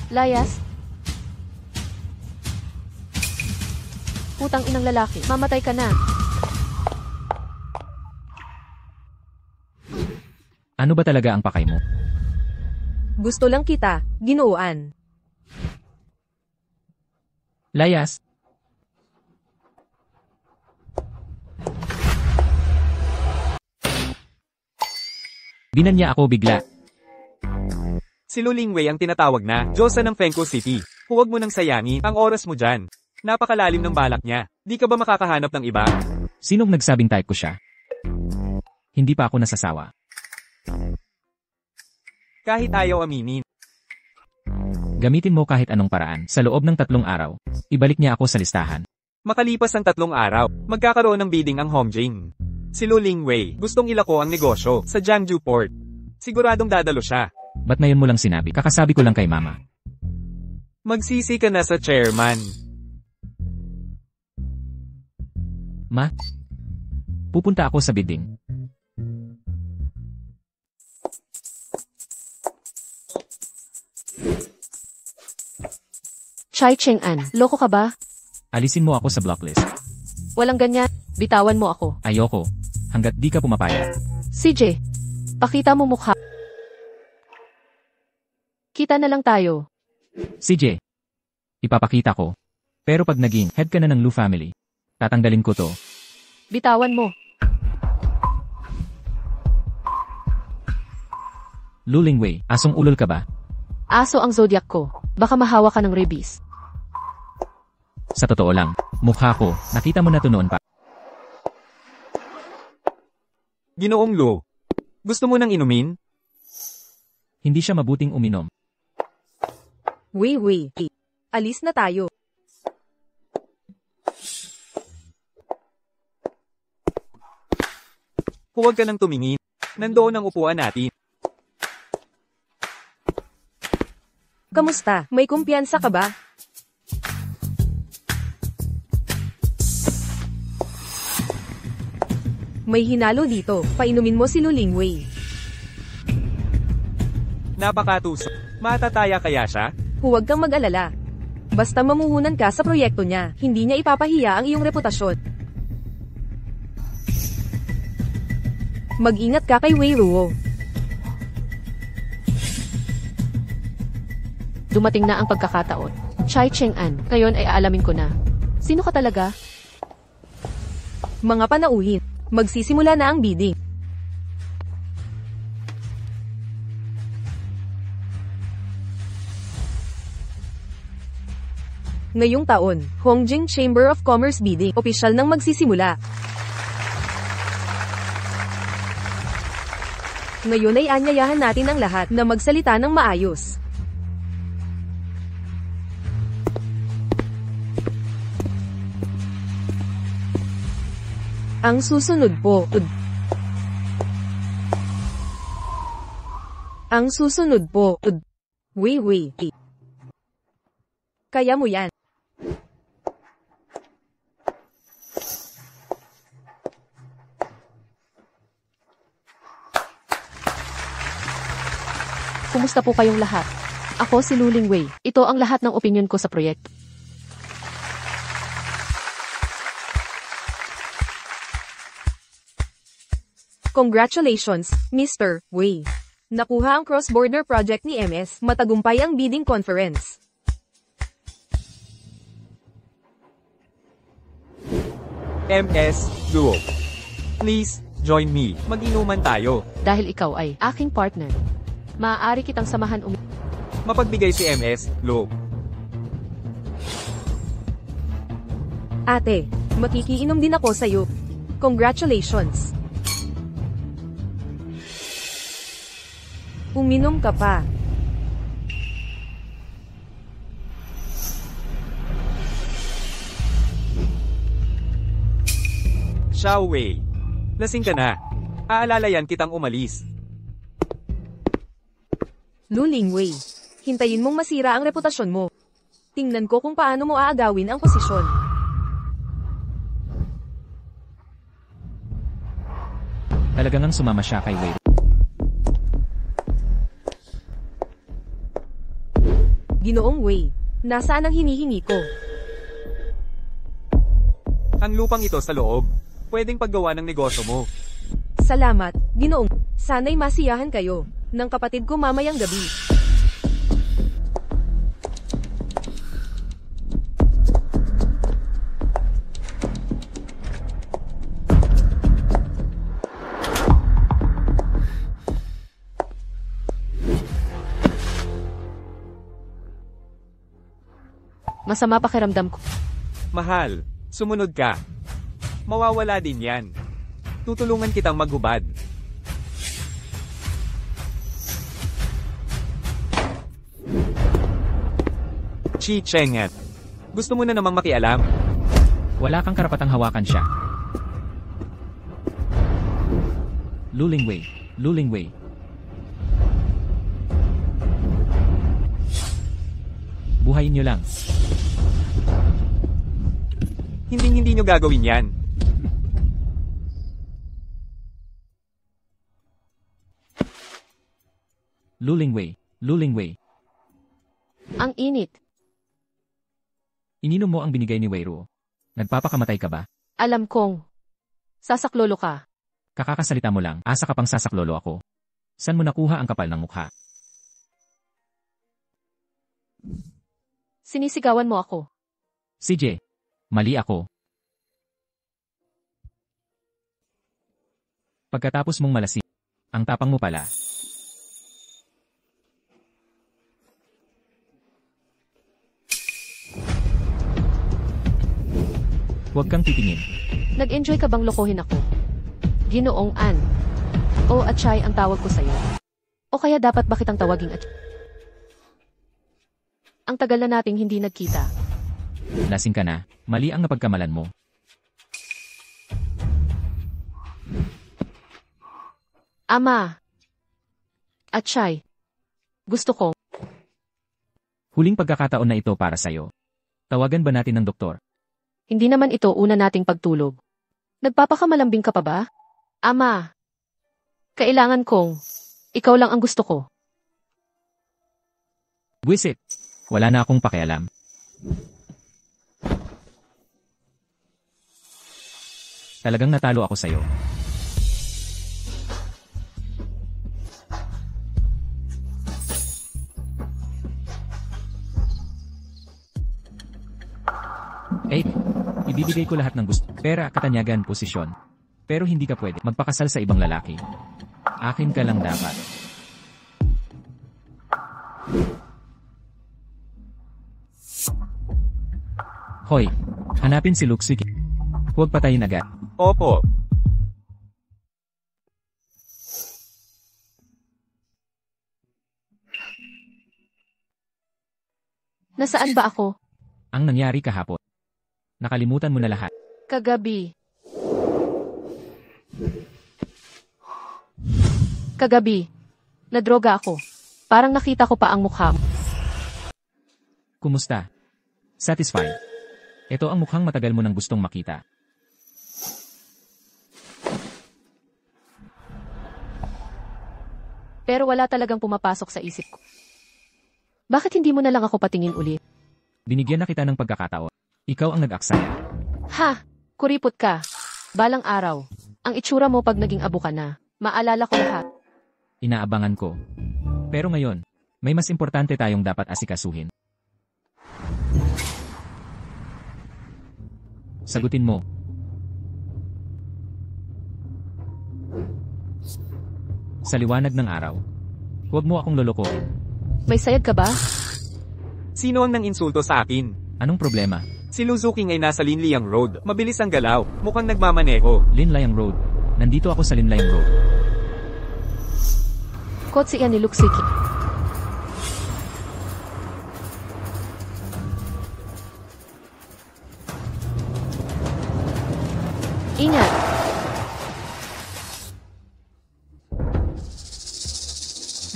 Layas. Putang inang lalaki. Mamatay ka na. Ano ba talaga ang pakay mo? Gusto lang kita, Ginooan. Layas. Binanya ako bigla. Si Lulingwei ang tinatawag na Diyosa ng Fengko City. Huwag mo nang sayangin ang oras mo dyan. Napakalalim ng balak niya. Di ka ba makakahanap ng iba? Sinong nagsabing type ko siya? Hindi pa ako nasasawa. Kahit ayaw aminin. Gamitin mo kahit anong paraan. Sa loob ng 3 araw, ibalik niya ako sa listahan. Makalipas ang 3 araw, magkakaroon ng bidding ang Hongjing. Si Lulingwei gustong ilako ang negosyo sa Jiangsu Port. Siguradong dadalo siya. Ba't ngayon mo lang sinabi? Kakasabi ko lang kay mama. Magsisi ka na sa chairman. Ma? Pupunta ako sa bidding. Chai Cheng-an, loko ka ba? Alisin mo ako sa blocklist. Walang ganyan. Bitawan mo ako. Ayoko. Hanggat di ka pumapayag. CJ, pakita mo mukha. Kita na lang tayo. CJ. Ipapakita ko. Pero pag naging head ka na ng Lu family, tatanggalin ko to. Bitawan mo. Lu Lingwei, asong ulol ka ba? Aso ang zodiac ko. Baka mahawa ka ng rabies. Sa totoo lang, mukha ko, nakita mo na to noon pa. Ginoong Lu. Gusto mo nang inumin? Hindi siya mabuting uminom. Wei. Alis na tayo. Huwag ka nang tumingin. Nandoon ang upuan natin. Kamusta? May kumpiyansa ka ba? May hinalo dito. Painumin mo si Lu Lingwei. Napakatuso. Matataya kaya siya? Huwag kang mag-alala. Basta mamuhunan ka sa proyekto niya, hindi niya ipapahiya ang iyong reputasyon. Mag-ingat ka kay Wei Ruo. Dumating na ang pagkakataon. Chai Cheng-an, ngayon ay aalamin ko na. Sino ka talaga? Mga panauhin, magsisimula na ang bidding. Ngayong taon, Hongjing Chamber of Commerce bidding, opisyal nang magsisimula. Ngayon ay anyayahan natin ang lahat na magsalita ng maayos. Ang susunod po. Ang susunod po. Wei. Kaya mo yan. Kumusta po kayong lahat? Ako si Lu Lingwei. Ito ang lahat ng opinyon ko sa proyekto. Congratulations, Mr. Wei. Nakuha ang cross-border project ni MS, matagumpay ang bidding conference. MS, Luo. Please, join me. Mag-inuman tayo. Dahil ikaw ay aking partner. Maaari kitang samahan Mapagbigay si MS, Luo. Ate, makikiinom din ako sa'yo. Congratulations. Uminom ka pa. Xiao Wei. Lasing ka na. Aalalayan kitang umalis. Lu Lingwei. Hintayin mong masira ang reputasyon mo. Tingnan ko kung paano mo aagawin ang posisyon. Talagang sumama siya kay Wei. Ginoong Wei. Nasaan ang hinihingi ko? Ang lupang ito sa loob. Pwedeng paggawa ng negosyo mo. Salamat, Ginoong. Sana'y masiyahan kayo ng kapatid ko mamayang gabi. Masama pakiramdam ko. Mahal, sumunod ka. Mawawala din yan. Tutulungan kitang maghubad. Chi Cheng-an. Gusto mo na namang makialam? Wala kang karapatang hawakan siya. Lu Lingwei. Buhayin niyo lang. Hindi nyo gagawin yan. Lu Lingwei. Ang init. Ininom mo ang binigay ni Wei Ruo. Nagpapakamatay ka ba? Alam kong sasaklolo ka. Kakakasalita mo lang, asa ka pang sasaklolo ako. San mo nakuha ang kapal ng mukha? Sinisigawan mo ako. CJ, mali ako. Pagkatapos mong malasing, ang tapang mo pala. Huwag kang titingin. Nag-enjoy ka bang lokohin ako? Ginoong Ann. O Achay ang tawag ko sa'yo. O kaya dapat ba kitang tawaging Achay? Ang tagal na nating hindi nagkita. Lasing ka na, mali ang napagkamalan mo. Ama. Achay. Gusto ko. Huling pagkakataon na ito para sa'yo. Tawagan ba natin ng doktor? Hindi naman ito una nating pagtulog. Nagpapakamalambing ka pa ba? Ama. Kailangan kong. Ikaw lang ang gusto ko. Buwisit. Wala na akong pakialam. Talagang natalo ako sa'yo. Ibibigay ko lahat ng gusto. Pera, katanyagan, posisyon. Pero hindi ka pwede magpakasal sa ibang lalaki. Akin ka lang dapat. Hoy, hanapin si Luxik. Huwag patayin agad. Opo. Nasaan ba ako? Ang nangyari kahapon. Nakalimutan mo na lahat. Kagabi. Kagabi. Nadroga ako. Parang nakita ko pa ang mukha mo. Kumusta? Satisfied? Ito ang mukhang matagal mo nang gustong makita. Pero wala talagang pumapasok sa isip ko. Bakit hindi mo na lang ako patingin ulit? Binigyan na kita ng pagkakataon. Ikaw ang nag-aksaya. Ha! Kuripot ka. Balang araw. Ang itsura mo pag naging abo ka na. Maalala ko lahat. Inaabangan ko. Pero ngayon, may mas importante tayong dapat asikasuhin. Sagutin mo. Sa liwanag ng araw. Huwag mo akong lolokohin. May sayad ka ba? Sino ang nang-insulto sa akin? Anong problema? Si Luzuki ay nasa Linliang Road. Mabilis ang galaw. Mukhang nagmamaneho. Linlayang Road. Nandito ako sa Linlayang Road. Kotse yan ni Luxiki. Ingat!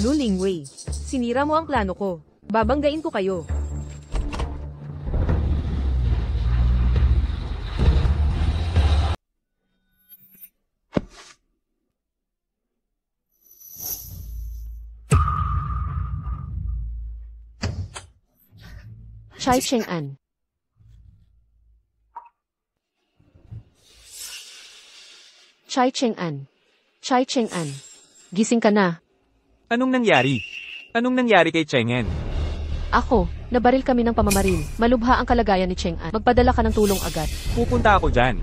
Luling Wei. Sinira mo ang plano ko. Babanggain ko kayo. Chai Cheng-an. Chai Cheng-an. Chai Cheng-an. Gising ka na. Anong nangyari? Anong nangyari kay Chengen? Ako, nabaril kami ng pamamaril. Malubha ang kalagayan ni Cheng-an. Magpadala ka ng tulong agad. Pupunta ako dyan.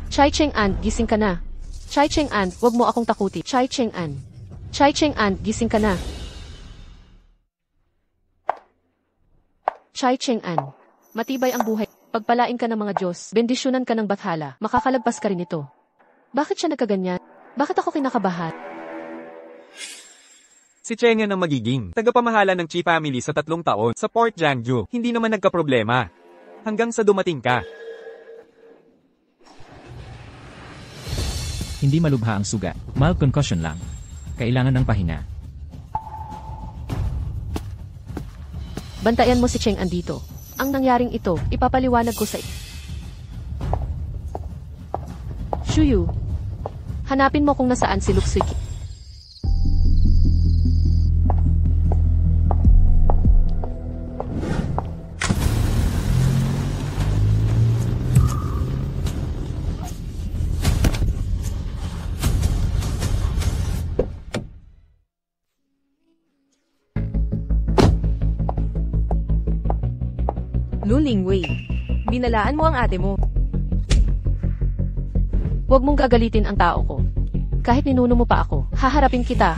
Chai Cheng-an, gising ka na. Chai Cheng-an, wag mo akong takuti. Chai Cheng-an. Chai Cheng-an, gising ka na. Chai Cheng-an. Matibay ang buhay. Pagpalain ka ng mga Diyos. Bendisyonan ka ng bathala. Makakalagpas ka rin ito. Bakit siya nagkaganyan? Bakit ako kinakabahan? Si Chengen ang magiging tagapamahala ng Chi family sa 3 taon sa Port Jiangju. Hindi naman nagkaproblema. Hanggang sa dumating ka. Hindi malubha ang sugat. Mild concussion lang. Kailangan ng pahinga. Bantayan mo si Cheng-an dito. Ang nangyaring ito, ipapaliwanag ko sa Shuyu. Hanapin mo kung nasaan si Luxiki. Luling Wei. Binalaan mo ang ate mo. Huwag mong gagalitin ang tao ko. Kahit ninuno mo pa ako, haharapin kita.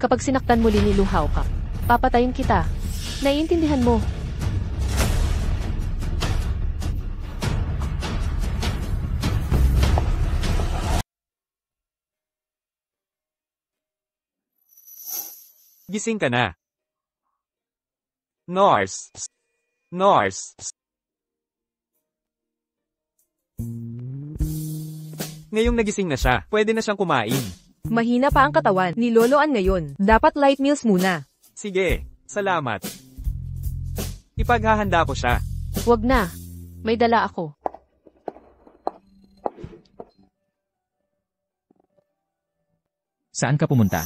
Kapag sinaktan muli ni Lu Hao ka, papatayin kita. Naiintindihan mo. Gising ka na. Norse. Norse. Ngayong nagising na siya, pwede na siyang kumain. Mahina pa ang katawan ni Loloan ngayon. Dapat light meals muna. Sige, salamat. Ipaghahanda ko siya. Huwag na. May dala ako. Saan ka pumunta?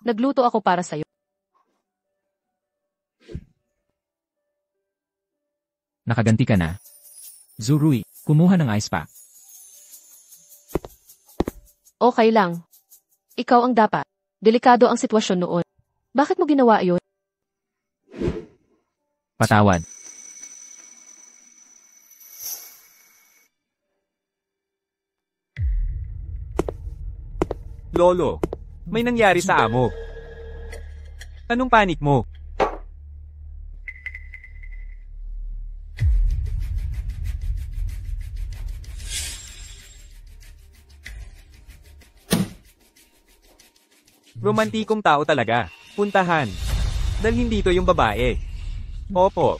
Nagluto ako para sa'yo. Nakaganti ka na. Zurui, kumuha ng ice pack. Okay lang. Ikaw ang dapat. Delikado ang sitwasyon noon. Bakit mo ginawa yun? Patawad. Lolo, may nangyari sa amo. Anong panik mo? Romantikong tao talaga. Puntahan. Dalhin dito yung babae. Opo.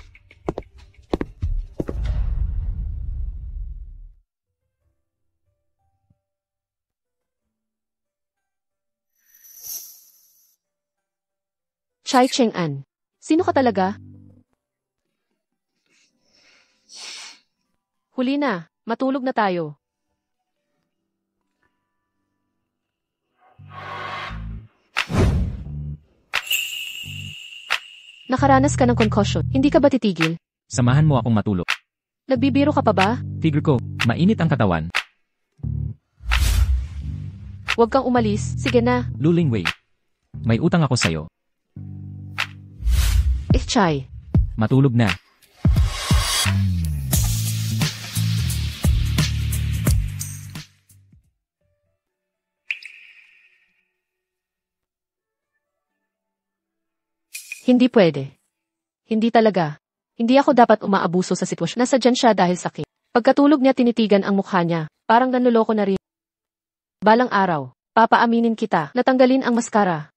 Chai Cheng-an. Sino ka talaga? Huli na. Matulog na tayo. Nakaranas ka ng concussion. Hindi ka ba titigil? Samahan mo akong matulog. Nagbibiro ka pa ba? Tigre ko, mainit ang katawan. Huwag kang umalis. Sige na. Luling Wei. May utang ako sa'yo. Chai. Matulog na. Hindi pwede. Hindi talaga. Hindi ako dapat umaabuso sa sitwasyon. Nasa dyan siya dahil sakit. Pagkatulog niya tinitigan ang mukha niya. Parang nanloloko na rin. Balang araw, papaaminin kita. Natanggalin ang maskara.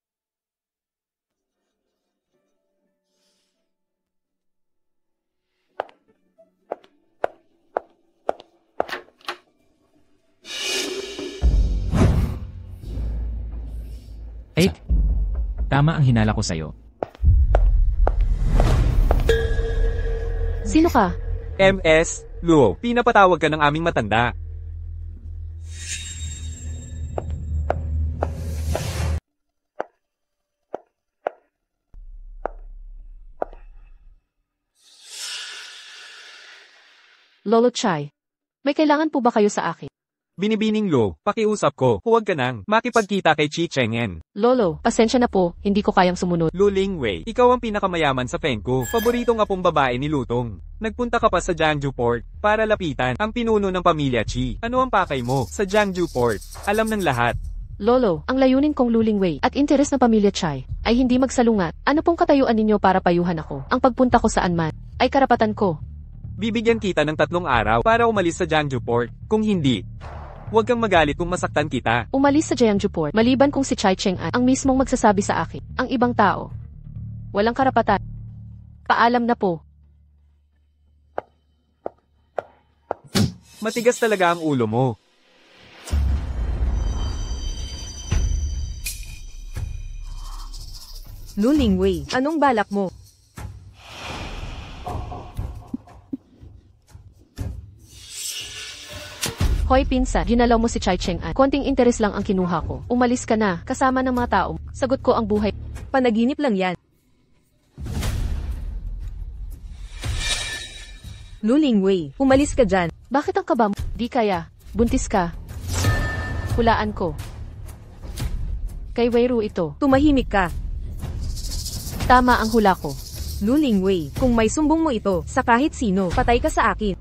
Tama ang hinala ko sa'yo. Sino ka? MS, Luo, pinapatawag ka ng aming matanda. Lolo Chai. May kailangan po ba kayo sa akin? Binibining Lo, pakiusap ko, huwag ka nang makipagkita kay Chi Cheng-en. Lolo, pasensya na po, hindi ko kayang sumunod. Luling Wei, ikaw ang pinakamayaman sa Fengku. Paborito nga pong babae ni Lutong. Nagpunta ka pa sa Jiangju Port para lapitan ang pinuno ng pamilya Chi. Ano ang pakay mo sa Jiangju Port? Alam ng lahat. Lolo, ang layunin kong Luling Wei at interes ng pamilya Chai ay hindi magsalungat. Ano pong katayuan ninyo para payuhan ako? Ang pagpunta ko saan man ay karapatan ko. Bibigyan kita ng 3 araw para umalis sa Jiangju Port. Kung hindi, huwag kang magalit kung masaktan kita. Umalis sa Jiangju Port, maliban kung si Chai Cheng-an ang mismong magsasabi sa akin. Ang ibang tao, walang karapatan. Paalam na po. Matigas talaga ang ulo mo. Luling Wei, anong balak mo? Hoy pinsan, ginalaw mo si Chai Cheng-an. Konting interes lang ang kinuha ko. Umalis ka na, kasama ng mga tao. Sagot ko ang buhay. Panaginip lang yan. Luling Wei, umalis ka dyan. Bakit ang kaba mo? Di kaya. Buntis ka. Hulaan ko. Kay Weiru ito. Tumahimik ka. Tama ang hula ko. Lu Lingwei, kung may sumbong mo ito sa kahit sino, patay ka sa akin.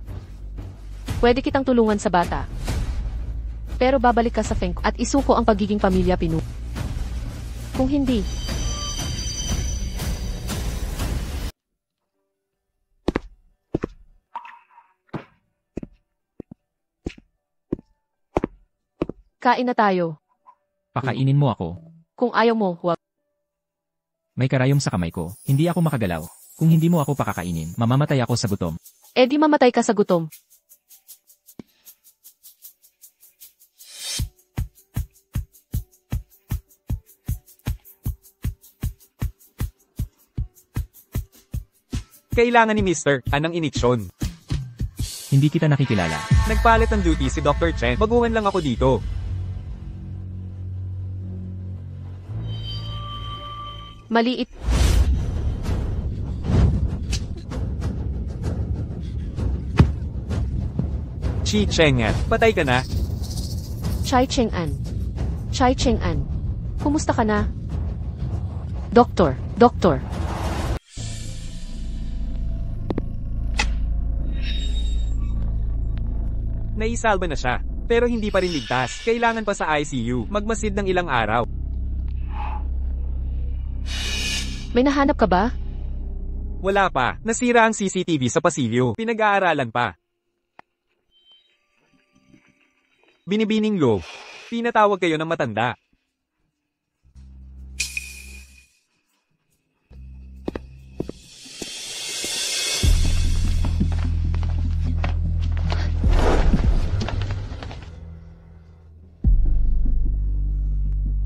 Pwede kitang tulungan sa bata. Pero babalik ka sa Feng at isuko ang pagiging pamilya Pinu. Kung hindi, kain na tayo. Pakainin mo ako. Kung ayaw mo, huwag. May karayom sa kamay ko. Hindi ako makagalaw. Kung hindi mo ako pakakainin, mamamatay ako sa gutom. Eh di mamatay ka sa gutom. Kailangan ni Mr. Anang iniksyon. Hindi kita nakikilala. Nagpalit ng duty si Dr. Chen. Baguhan lang ako dito. Maliit. Chi Cheng-an, patay ka na? Chai Cheng-an. Chai Cheng-an. Kumusta ka na? Doktor. Naisalba na siya. Pero hindi pa rin ligtas. Kailangan pa sa ICU. Magmasid ng ilang araw. May nahanap ka ba? Wala pa. Nasira ang CCTV sa pasilyo. Pinag-aaralan pa. Binibining Lo. Pinatawag kayo ng matanda.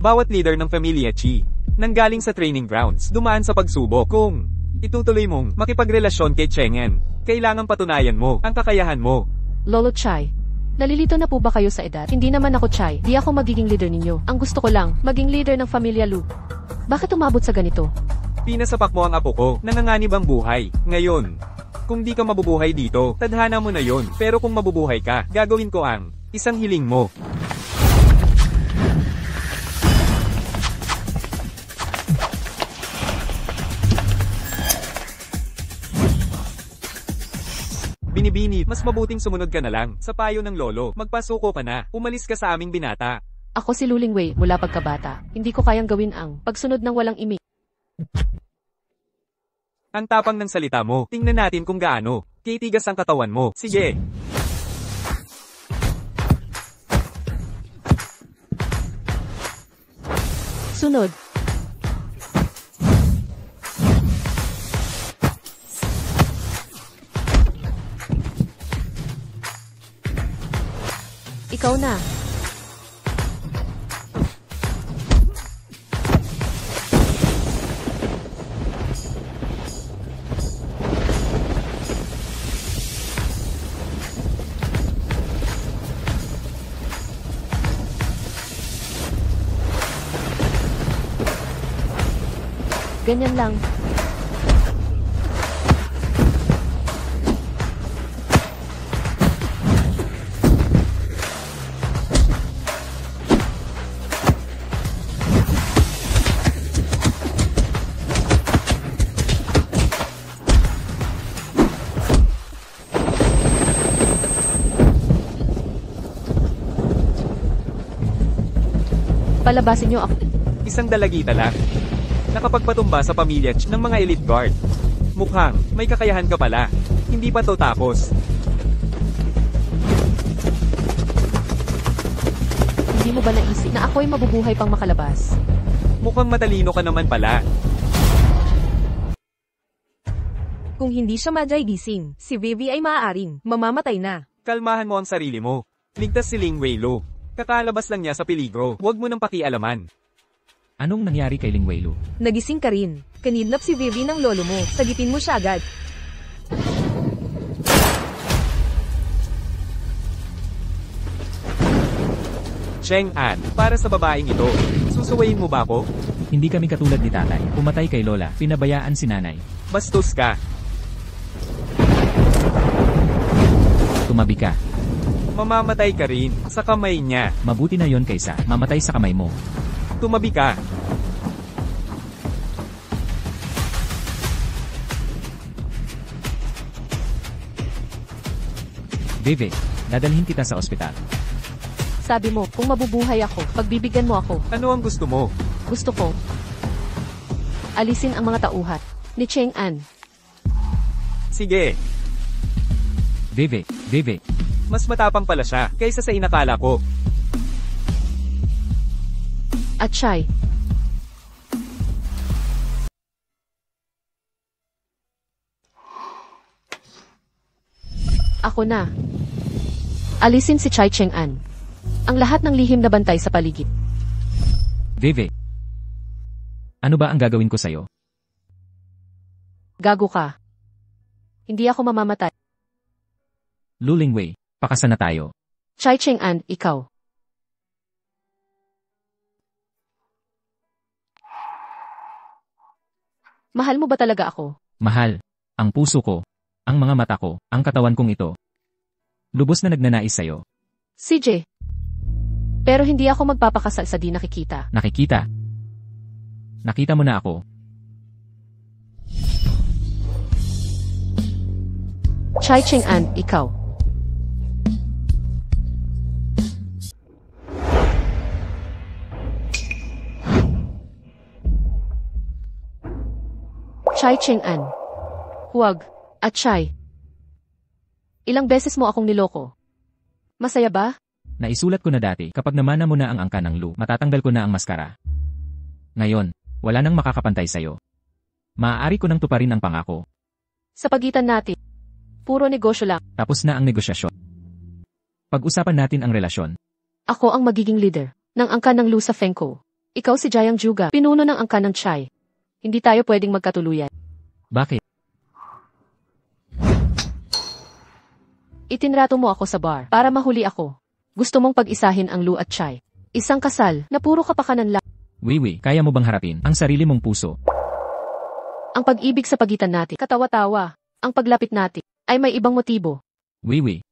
Bawat leader ng Pamilya Chi, nanggaling sa training grounds, dumaan sa pagsubok. Kung itutuloy mong makipagrelasyon kay Cheng-en, kailangan patunayan mo ang kakayahan mo. Lolo Chai. Nalilito na po ba kayo sa edad? Hindi naman ako Chai. Di ako magiging leader ninyo. Ang gusto ko lang, maging leader ng Pamilya Lu. Bakit umabot sa ganito? Pinasapak mo ang apo ko, nanganganib ang buhay. Ngayon, kung di ka mabubuhay dito, tadhana mo na yon. Pero kung mabubuhay ka, gagawin ko ang isang hiling mo. Binibini, mas mabuting sumunod ka na lang sa payo ng lolo. Magpasuko ka na, umalis ka sa aming binata. Ako si Lu Lingwei mula pagkabata. Hindi ko kayang gawin ang pagsunod ng walang imi. Ang tapang ng salita mo, tingnan natin kung gaano titigas ang katawan mo. Sige. Sunod. Ikaw na. Ganyan lang. Palabasin niyo ako. Isang dalagita lang. Nakapagpatumba sa pamilya ng mga elite guard. Mukhang may kakayahan ka pala. Hindi pa to tapos. Hindi mo ba naisip na ako'y mabubuhay pang makalabas? Mukhang matalino ka naman pala. Kung hindi siya madyay gising, si Vivi ay maaaring mamamatay na. Kalmahan mo ang sarili mo. Ligtas si Ling Weilu. Kakalabas lang niya sa peligro. Huwag mo nang pakialaman. Anong nangyari kay Ling Weilu? Nagising ka rin. Kinidnap si Vivi ng lolo mo. Sagipin mo siya agad. Cheng-an, para sa babaeng ito, susuwayin mo ba ako? Hindi kami katulad ni tatay. Pumatay kay lola, pinabayaan si nanay. Bastos ka. Tumabi ka. Mamamatay ka rin sa kamay niya. Mabuti na yon kaysa mamatay sa kamay mo. Tumabi ka. Vivek, dadalhin kita sa ospital. Sabi mo, kung mabubuhay ako, pagbibigyan mo ako. Ano ang gusto mo? Gusto ko. Alisin ang mga tauhat ni Cheng An. Sige, Vivek, mas matapang pala siya kaysa sa inakala ko. At Chai. Ako na. Alisin si Chai Cheng An. Ang lahat ng lihim na bantay sa paligid. Vivek. Ano ba ang gagawin ko sa'yo? Gago ka. Hindi ako mamamatay. Luling Wei, pakasa na tayo. Chai Cheng An, ikaw. Mahal mo ba talaga ako? Mahal. Ang puso ko. Ang mga mata ko. Ang katawan kong ito. Lubos na nagnanais sa'yo. CJ. Pero hindi ako magpapakasal sa di nakikita. Nakikita. Nakita mo na ako. Chai Cheng An, ikaw. Chai Cheng An. Huwag. At Chai. Ilang beses mo akong niloko. Masaya ba? Naisulat ko na dati, kapag namana mo na ang angka ng Lu, matatanggal ko na ang maskara. Ngayon, wala nang makakapantay sa'yo. Maaari ko nang tuparin ang pangako. Sa pagitan natin, puro negosyo lang. Tapos na ang negosyasyon. Pag-usapan natin ang relasyon. Ako ang magiging leader ng angka ng Lu sa Fengko. Ikaw si Jiang Juga, pinuno ng angka ng Chai. Hindi tayo pwedeng magkatuluyan. Bakit? Itinrato mo ako sa bar para mahuli ako. Gusto mong pag-isahin ang Lu at Chai. Isang kasal na puro kapakanan lang. Wiwi, kaya mo bang harapin ang sarili mong puso? Ang pag-ibig sa pagitan natin, katawa-tawa. Ang paglapit natin ay may ibang motibo. Wiwi,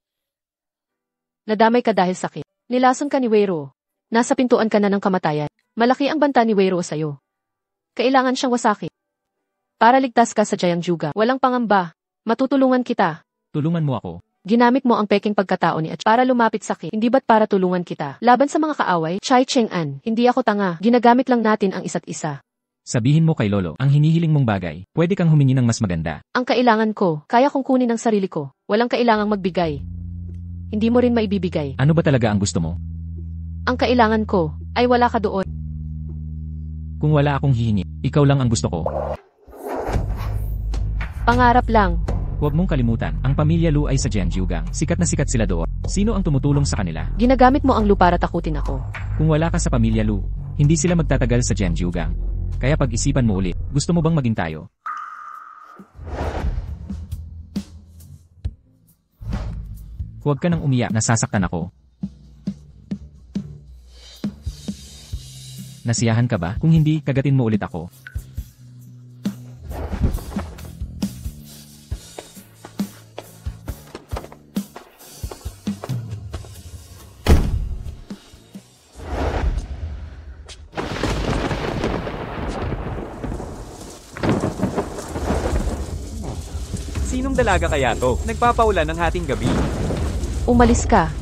Nadamay ka dahil sakit. Nilason ka ni Weiro. Nasa pintuan ka na ng kamatayan. Malaki ang banta ni Weiro sa'yo. Kailangan siyang wasaki. Para ligtas ka sa Jiang Juga. Walang pangamba. Matutulungan kita. tulungan mo ako. Ginamit mo ang peking pagkatao ni Ach para lumapit sa akin. Hindi ba't para tulungan kita? Laban sa mga kaaway, Chai Cheng An, hindi ako tanga. Ginagamit lang natin ang isa't isa. Sabihin mo kay Lolo, ang hinihiling mong bagay, pwede kang humingi ng mas maganda. Ang kailangan ko, kaya kong kunin ang sarili ko. Walang kailangang magbigay. Hindi mo rin maibibigay. Ano ba talaga ang gusto mo? Ang kailangan ko, ay wala ka doon. Kung wala akong hihingi, ikaw lang ang gusto ko. Pangarap lang. Huwag mong kalimutan, ang pamilya Lu ay sa Jiangjiugang. Sikat na sikat sila doon. Sino ang tumutulong sa kanila? Ginagamit mo ang Lu para takutin ako. Kung wala ka sa pamilya Lu, hindi sila magtatagal sa Jiangjiugang. Kaya pag-isipan mo ulit, gusto mo bang maging tayo? Huwag ka nang umiyak, nasasaktan ako. Nasiyahan ka ba? Kung hindi, kagatin mo ulit ako. Sinong dalaga kaya to? Nagpapaulan ng hating gabi. Umalis ka.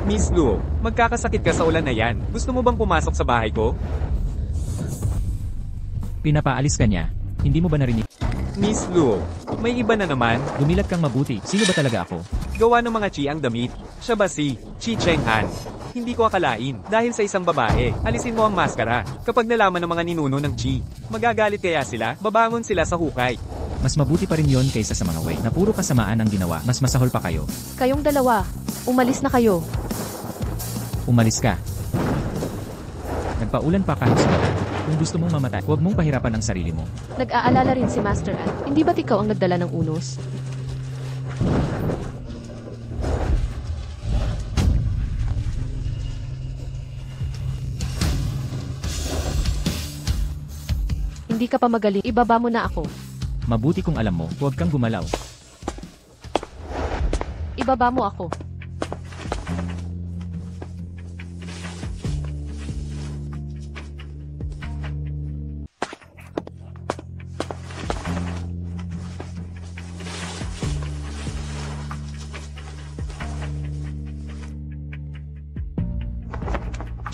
Miss Lu, magkakasakit ka sa ulan na yan. Gusto mo bang pumasok sa bahay ko? Pinapaalis ka niya. Hindi mo ba narinig? Miss Lu, may iba na naman. Dumilat kang mabuti. Sino ba talaga ako? Gawa ng mga Chi ang damit. Siya ba si Chi Cheng Han? Hindi ko akalain. Dahil sa isang babae, alisin mo ang maskara. Kapag nalaman ng mga ninuno ng Chi, magagalit kaya sila? Babangon sila sa hukay. Mas mabuti pa rin yon kaysa sa mga way na puro kasamaan ang ginawa. Mas masahol pa kayo. Kayong dalawa, umalis na kayo. Umalis ka. Nagpaulan pa kahit sumata. Kung gusto mong mamatay, huwag mong pahirapan ang sarili mo. Nag-aalala rin si Master An. Hindi ba't ikaw ang nagdala ng unos? Hindi ka pa magaling, ibaba mo na ako. Mabuti kung alam mo, huwag kang gumalaw. Ibaba mo ako.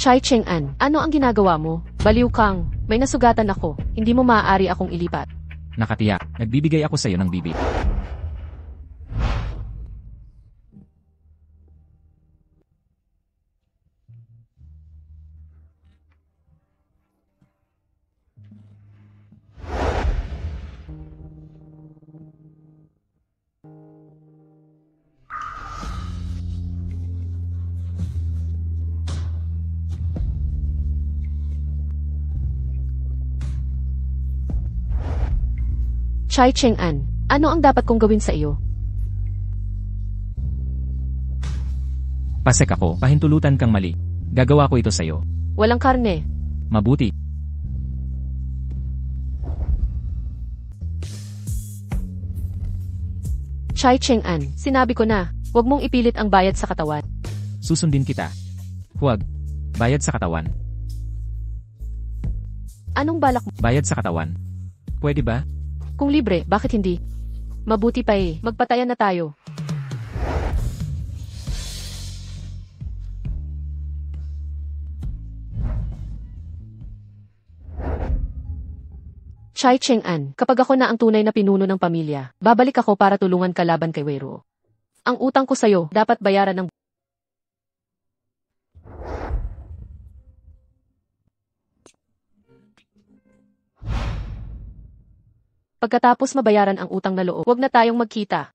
Chai Cheng-an, ano ang ginagawa mo? Baliw kang, may nasugatan ako, hindi mo maaari akong ilipat. Nakatiyak, nagbibigay ako sa'yo ng bibig. Chai Cheng-an, ano ang dapat kong gawin sa iyo? Pasek ako, pahintulutan kang mali. Gagawa ko ito sa'yo. Walang karne. Mabuti. Chai Cheng-an, sinabi ko na, huwag mong ipilit ang bayad sa katawan. Susundin kita. Huwag. Bayad sa katawan. Anong balak mo? Bayad sa katawan. Pwede ba? Kung libre, bakit hindi? Mabuti pa magpatayan na tayo. Chai Cheng-an, kapag ako na ang tunay na pinuno ng pamilya, babalik ako para tulungan ka laban kay Wei Ruo. Ang utang ko sa'yo, dapat bayaran ng... Pagkatapos mabayaran ang utang na loob, huwag na tayong magkita.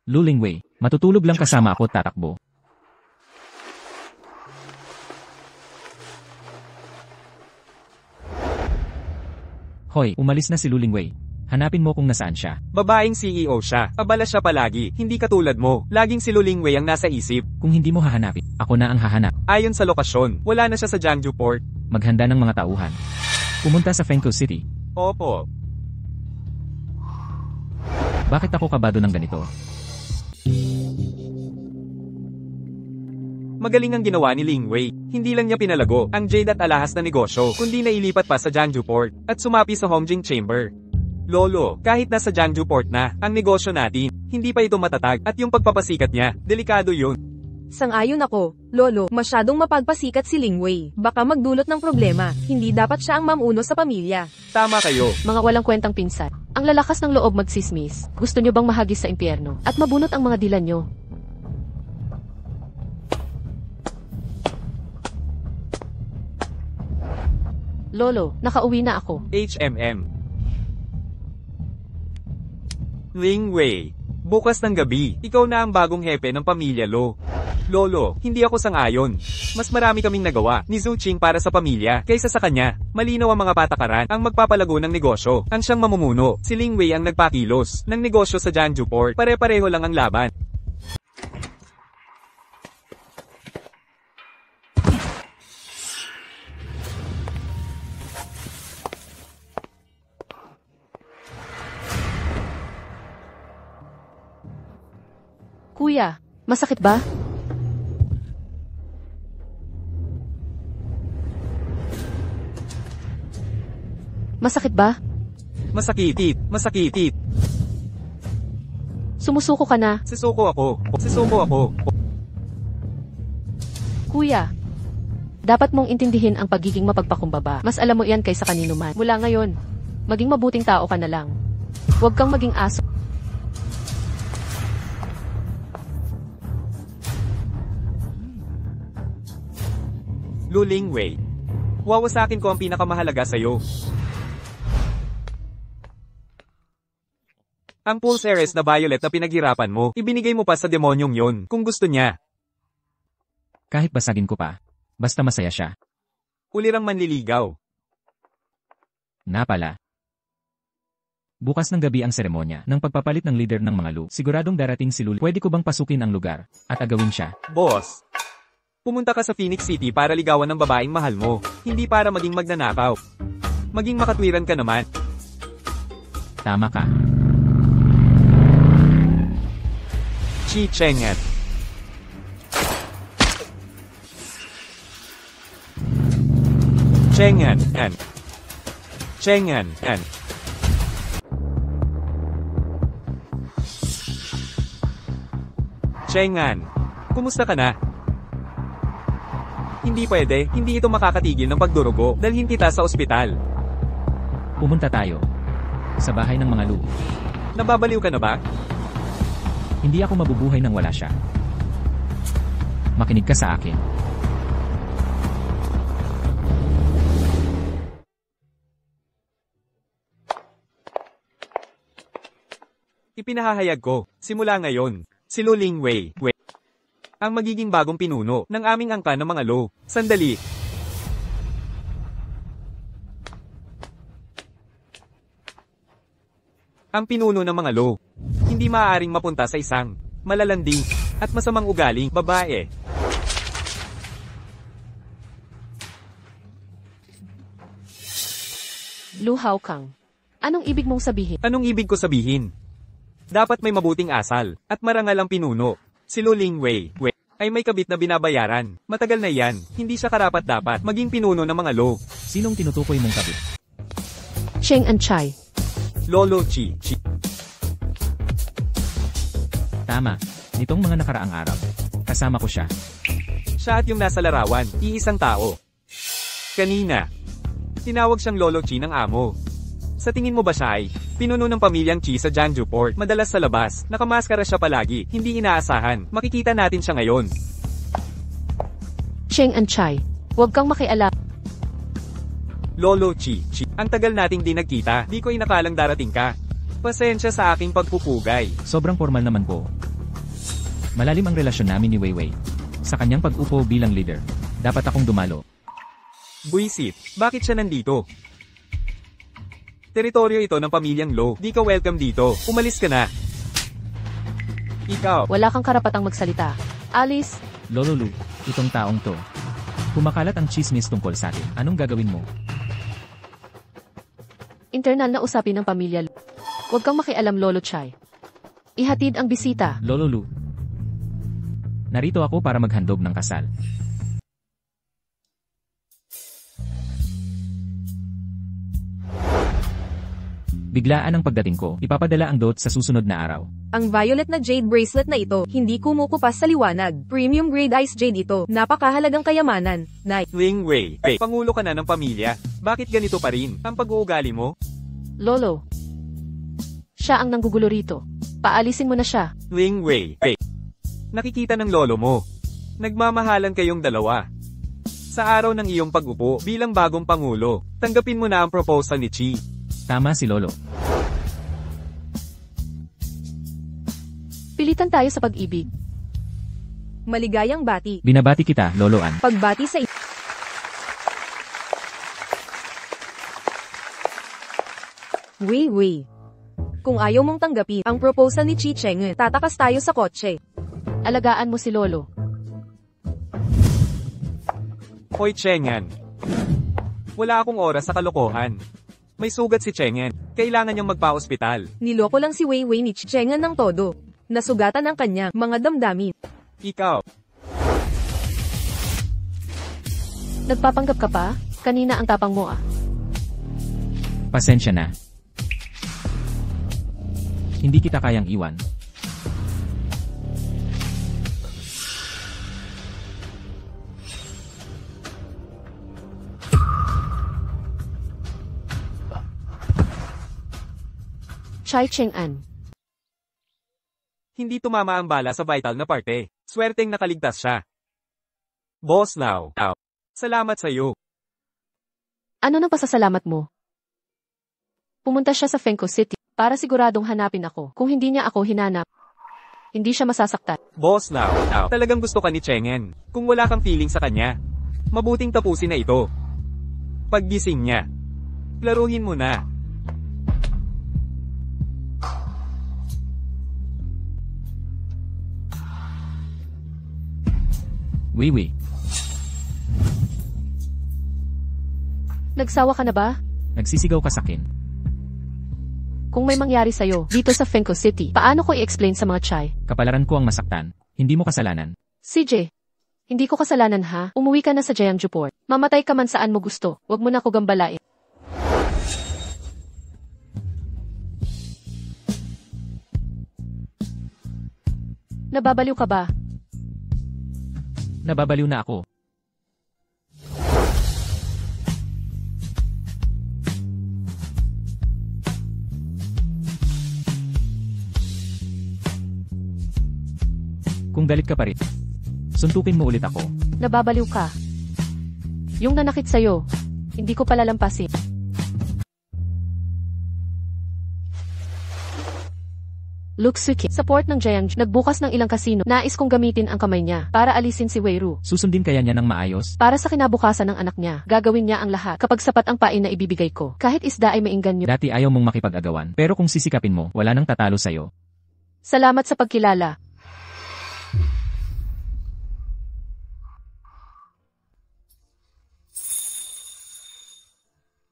Lu Lingwei, matutulog lang kasama ako at tatakbo. Hoy, umalis na si Lu Lingwei. Hanapin mo kung nasaan siya. Babaeng CEO siya. Abala siya palagi, hindi katulad mo. Laging si Lu Lingwei ang nasa isip. Kung hindi mo hahanapin, ako na ang hahanap. Ayon sa lokasyon, wala na siya sa Jiangsu Port. Maghanda ng mga tauhan. Pumunta sa Fengkou City. Opo. Bakit ako kabado ng ganito? Magaling ang ginawa ni Lingwei. Hindi lang niya pinalago ang jade at alahas na negosyo, kundi nailipat pa sa Jiangsu Port at sumapi sa Hongjing Chamber. Lolo, kahit nasa Jiangsu Port na ang negosyo natin, hindi pa ito matatag at yung pagpapasikat niya, delikado yun. Sang-ayon ako, Lolo, masyadong mapagpasikat si Lingwei. Baka magdulot ng problema, hindi dapat siya ang mamuno sa pamilya. Tama kayo. Mga walang kwentang pinsan. Ang lalakas ng loob magsismis. Gusto nyo bang mahagis sa impyerno? At mabunot ang mga dilan nyo? Lolo, nakauwi na ako. HMM. Lingwei, bukas ng gabi, ikaw na ang bagong hepe ng pamilya Lo. Lolo, hindi ako sang-ayon. Mas marami kaming nagawa ni Zhu Qing para sa pamilya kaysa sa kanya. Malinaw ang mga patakaran ang magpapalago ng negosyo. Ang siyang mamumuno, si Lingwei ang nagpakilos ng negosyo sa Jiangsu Port. Pare-pareho lang ang laban. Kuya, masakit ba? Masakit ba? Masakitit, masakitit. Sumusuko ka na. Sisuko ako. Sisuko ako. Kuya, dapat mong intindihin ang pagiging mapagpakumbaba. Mas alam mo iyan kaysa kanino man. Mula ngayon, maging mabuting tao ka na lang. Huwag kang maging aso. Lu Lingwei, wawasakin ko ang pinakamahalaga sa'yo. Ang pulse heiress na violet na pinaghirapan mo, ibinigay mo pa sa demonyong yon, kung gusto niya. Kahit basagin ko pa. Basta masaya siya. Ulirang manliligaw. Na pala. Bukas ng gabi ang seremonya ng pagpapalit ng leader ng mga Lu. Siguradong darating si Luli. Pwede ko bang pasukin ang lugar at agawin siya? Boss, pumunta ka sa Phoenix City para ligawan ng babaeng mahal mo, hindi para maging magnanakaw. Maging makatwiran ka naman. Tama ka. Chi Chengan. Chengan, an. Chengan, an. Chengan, kumusta ka na? Hindi pwede, hindi ito makakatigil ng pagdurugo. Dalhin kita sa ospital. Pumunta tayo. Sa bahay ng mga Lu. Nababaliw ka na ba? Hindi ako mabubuhay nang wala siya. Makinig ka sa akin. Ipinahahayag ko, simula ngayon, si Lu Lingwei, ang magiging bagong pinuno ng aming angkan ng mga Lu. Sandali. Ang pinuno ng mga Lu, hindi maaaring mapunta sa isang malalanding at masamang ugaling babae. Lu Haokang. Anong ibig mong sabihin? Anong ibig ko sabihin? Dapat may mabuting asal at marangal ang pinuno. Si Lu Lingwei ay may kabit na binabayaran. Matagal na yan, hindi siya karapat-dapat maging pinuno ng mga Lu. Sinong tinutukoy mong kabit? Cheng An-chai. Lolo Chi. Tama. Nitong mga nakaraang araw. Kasama ko siya. Siya at yung nasa larawan, iisang tao. Kanina, tinawag siyang Lolo Chi ng amo. Sa tingin mo ba siya ay pinuno ng pamilyang Chi sa Jiangsu Port? Madalas sa labas, nakamaskara siya palagi, hindi inaasahan. Makikita natin siya ngayon. Cheng An-chai. Huwag kang makialam. Lolo Chi. Ang tagal nating di nagkita, di ko inakalang darating ka. Pasensya sa aking pagpupugay. Sobrang formal naman po. Malalim ang relasyon namin ni Weiwei. Sa kanyang pag-upo bilang leader, dapat akong dumalo. Buisit, bakit siya nandito? Teritoryo ito ng pamilyang Lu. Di ka welcome dito. Umalis ka na. Ikaw. Wala kang karapatang magsalita. Alice, Lolo Lu, itong taong to. Kumakalat ang chismis tungkol sa atin. Anong gagawin mo? internal na usapin ng pamilya Lu. Huwag kang makialam, Lolo Chai. Ihatid ang bisita. Lolo Lu. Narito ako para maghandog ng kasal. Biglaan ang pagdating ko. Ipapadala ang dot sa susunod na araw. Ang violet na jade bracelet na ito, hindi kumukupas sa liwanag. Premium grade ice jade ito. Napakahalagang kayamanan. Ling Wei, pangulo ka na ng pamilya. Bakit ganito pa rin ang pag-uugali mo? Lolo. Siya ang nanggugulo rito. Paalisin mo na siya. Ling Wei, nakikita ng lolo mo. Nagmamahalan kayong dalawa. Sa araw ng iyong pag-upo bilang bagong pangulo, tanggapin mo na ang proposal ni Chi. Tama si Lolo. Pilitan tayo sa pag-ibig. Maligayang bati. Binabati kita, Lolo An. Pagbati sa Wei. Kung ayaw mong tanggapin ang proposal ni Chi Cheng, tatakas tayo sa kotse. Alagaan mo si Lolo. Hoy Chengan. Wala akong oras sa kalokohan. May sugat si Chengan. Kailangan niyang magpa-ospital. Niloko lang si Wei ni Chi Cheng ng todo. Nasugatan ang kanya mga damdamin. Ikaw. Nagpapanggap ka pa? Kanina ang tapang mo ah. Pasensya na. Hindi kita kayang iwan. Chai Cheng-an. Hindi tumama ang bala sa vital na parte. Swerteng nakaligtas siya. Boss Lau. Salamat sa iyo. Ano nang pasasalamat mo? Pumunta siya sa Fengko City para siguradong hanapin ako. Kung hindi niya ako hinanap, hindi siya masasaktan. Boss Lau. Talagang gusto ka ni Chengen. Kung wala kang feeling sa kanya, mabuting tapusin na ito. Paggising niya, laruhin mo na. Wiwi. Nagsawa ka na ba? Nagsisigaw ka sakin. Kung may mangyari sa'yo, dito sa Fenco City, paano ko i-explain sa mga Chai? Kapalaran ko ang masaktan. Hindi mo kasalanan. CJ, hindi ko kasalanan ha. Umuwi ka na sa Jeongju Port. Mamatay ka man saan mo gusto. Huwag mo na ako gambalain. Nababaliw ka ba? Nababaliw na ako. Kung galit ka pa rin, suntukin mo ulit ako. Nababaliw ka. Yung nanakit sa'yo, hindi ko palalampasin. Luke Suki, sa port ng Jeongju, nagbukas ng ilang kasino. Nais kong gamitin ang kamay niya para alisin si Wei Ru. Susundin kaya niya ng maayos? Para sa kinabukasan ng anak niya, gagawin niya ang lahat kapag sapat ang pain na ibibigay ko. Kahit isda ay mainggan niyo. Dati ayaw mong makipag-agawan, pero kung sisikapin mo, wala nang tatalo sa'yo. Salamat sa pagkilala.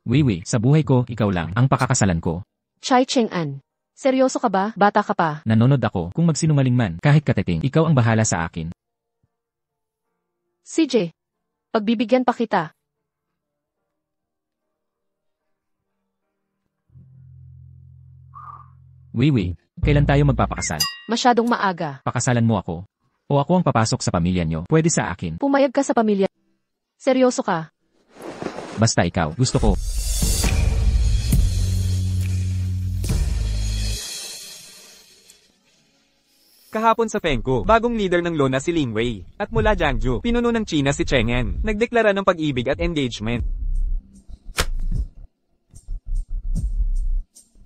Wiwi, sa buhay ko, ikaw lang ang pakakasalan ko. Chai Cheng-an. Seryoso ka ba? Bata ka pa. Nanonood ako, kung magsinungaling man, kahit katiting, ikaw ang bahala sa akin. CJ, pagbibigyan pa kita. Wiwi, kailan tayo magpapakasal? Masyadong maaga. Pakasalan mo ako. O ako ang papasok sa pamilya nyo, pwede sa akin. Pumayag ka sa pamilya. Seryoso ka? Basta ikaw, gusto ko. Kahapon sa Fenco, bagong leader ng Lona si Ling Wei. At mula Jiangju, pinuno ng China si Cheng En. Nagdeklara ng pag-ibig at engagement.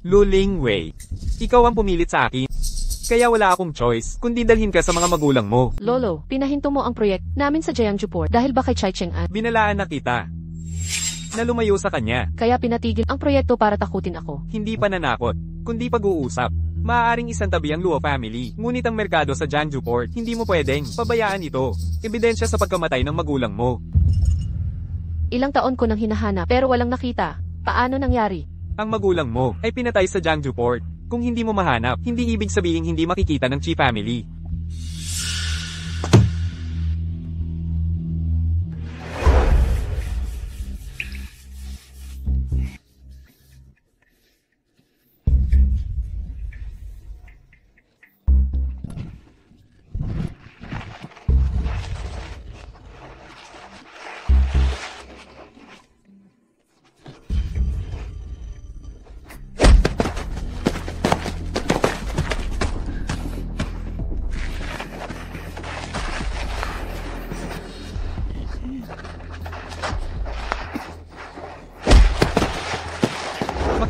Lu Ling Wei, ikaw ang pumilit sa akin. Kaya wala akong choice, kundi dalhin ka sa mga magulang mo. Lolo, pinahinto mo ang proyekt namin sa Jeongju Port dahil ba kay Chai Cheng-an? Binalaan na kita na lumayo sa kanya. Kaya pinatigil ang proyekto para takutin ako. Hindi pananakot, kundi pag-uusap. Maaaring isang tabi ang Luo family, ngunit ang merkado sa Jeongju Port, hindi mo pwedeng pabayaan ito. Ebidensya sa pagkamatay ng magulang mo. Ilang taon ko nang hinahanap pero walang nakita. Paano nangyari? Ang magulang mo ay pinatay sa Jeongju Port. Kung hindi mo mahanap, hindi ibig sabihin hindi makikita ng Chi family.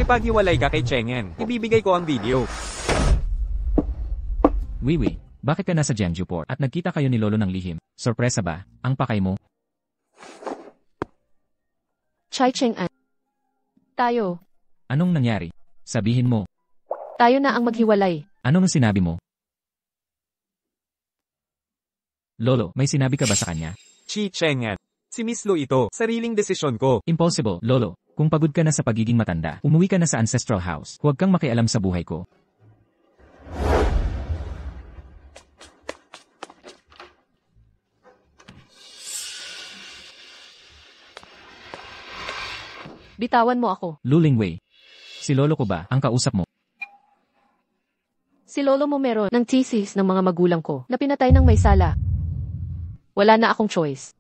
Makipaghiwalay ka kay Cheng En. Ibibigay ko ang video. Wiwi, bakit ka nasa Jeongju Port at nagkita kayo ni Lolo ng lihim? Sorpresa ba? Ang pakay mo? Chai Cheng-an. Tayo. Anong nangyari? Sabihin mo. Tayo na ang maghiwalay. Anong sinabi mo? Lolo, may sinabi ka ba sa kanya? Chi Cheng En. Si Miss Lu ito, sariling desisyon ko. Impossible, Lolo. Kung pagod ka na sa pagiging matanda, umuwi ka na sa ancestral house. Huwag kang makialam sa buhay ko. Bitawan mo ako. Lu Lingwei. Si Lolo ko ba ang kausap mo? Si Lolo mo meron ng thesis ng mga magulang ko na pinatay ng may sala. Wala na akong choice.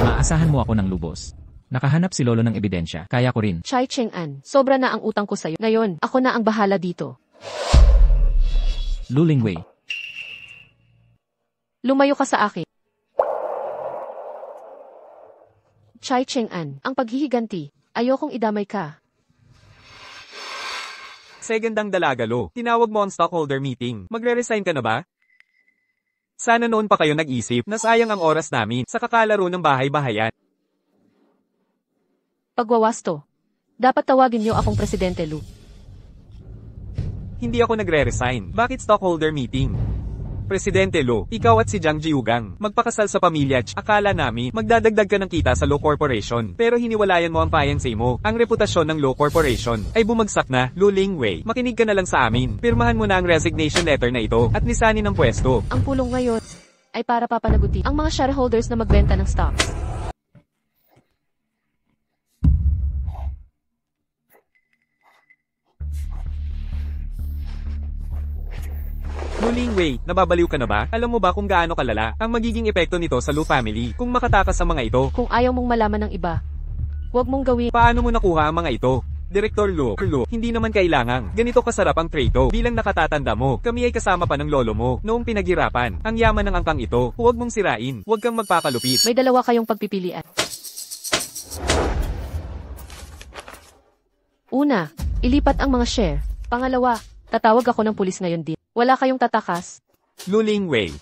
Maasahan mo ako ng lubos. Nakahanap si Lolo ng ebidensya, kaya ko rin. Chai Cheng-an, sobra na ang utang ko sa'yo. Ngayon, ako na ang bahala dito. Lu Lingwei. Lumayo ka sa akin. Chai Cheng-an, ang paghihiganti. Ayokong idamay ka. Segandang dalaga, Lo. Tinawag mo ang stockholder meeting. Magre-resign ka na ba? Sana noon pa kayo nag-isip na sayang ang oras namin sa kakalaro ng bahay-bahayan. Pagwawasto. Dapat tawagin niyo akong Presidente Lu. Hindi ako nagre-resign. Bakit stockholder meeting? Presidente Lo, ikaw at si Jiang Jiugang, magpakasal sa pamilya. Akala namin, magdadagdag ka ng kita sa Lo Corporation, pero hiniwalayan mo ang fiancé mo. Ang reputasyon ng Lo Corporation ay bumagsak na. Lu Lingwei, makinig ka na lang sa amin. Pirmahan mo na ang resignation letter na ito, at lisanin ang pwesto. Ang pulong ngayon ay para papanagutin ang mga shareholders na magbenta ng stocks. Lu Lingwei, nababaliw ka na ba? Alam mo ba kung gaano kalala ang magiging epekto nito sa Lu family kung makatakas ang mga ito? Kung ayaw mong malaman ng iba, huwag mong gawin. Paano mo nakuha ang mga ito? Direktor Lu, hindi naman kailangan. Ganito kasarap ang trato. Bilang nakatatanda mo, kami ay kasama pa ng lolo mo noong pinaghirapan. Ang yaman ng angkang ito, huwag mong sirain. Huwag kang magpakalupit. May dalawa kayong pagpipilian. Una, ilipat ang mga share. Pangalawa, tatawag ako ng pulis ngayon din. Wala kayong tatakas. Lu Lingwei,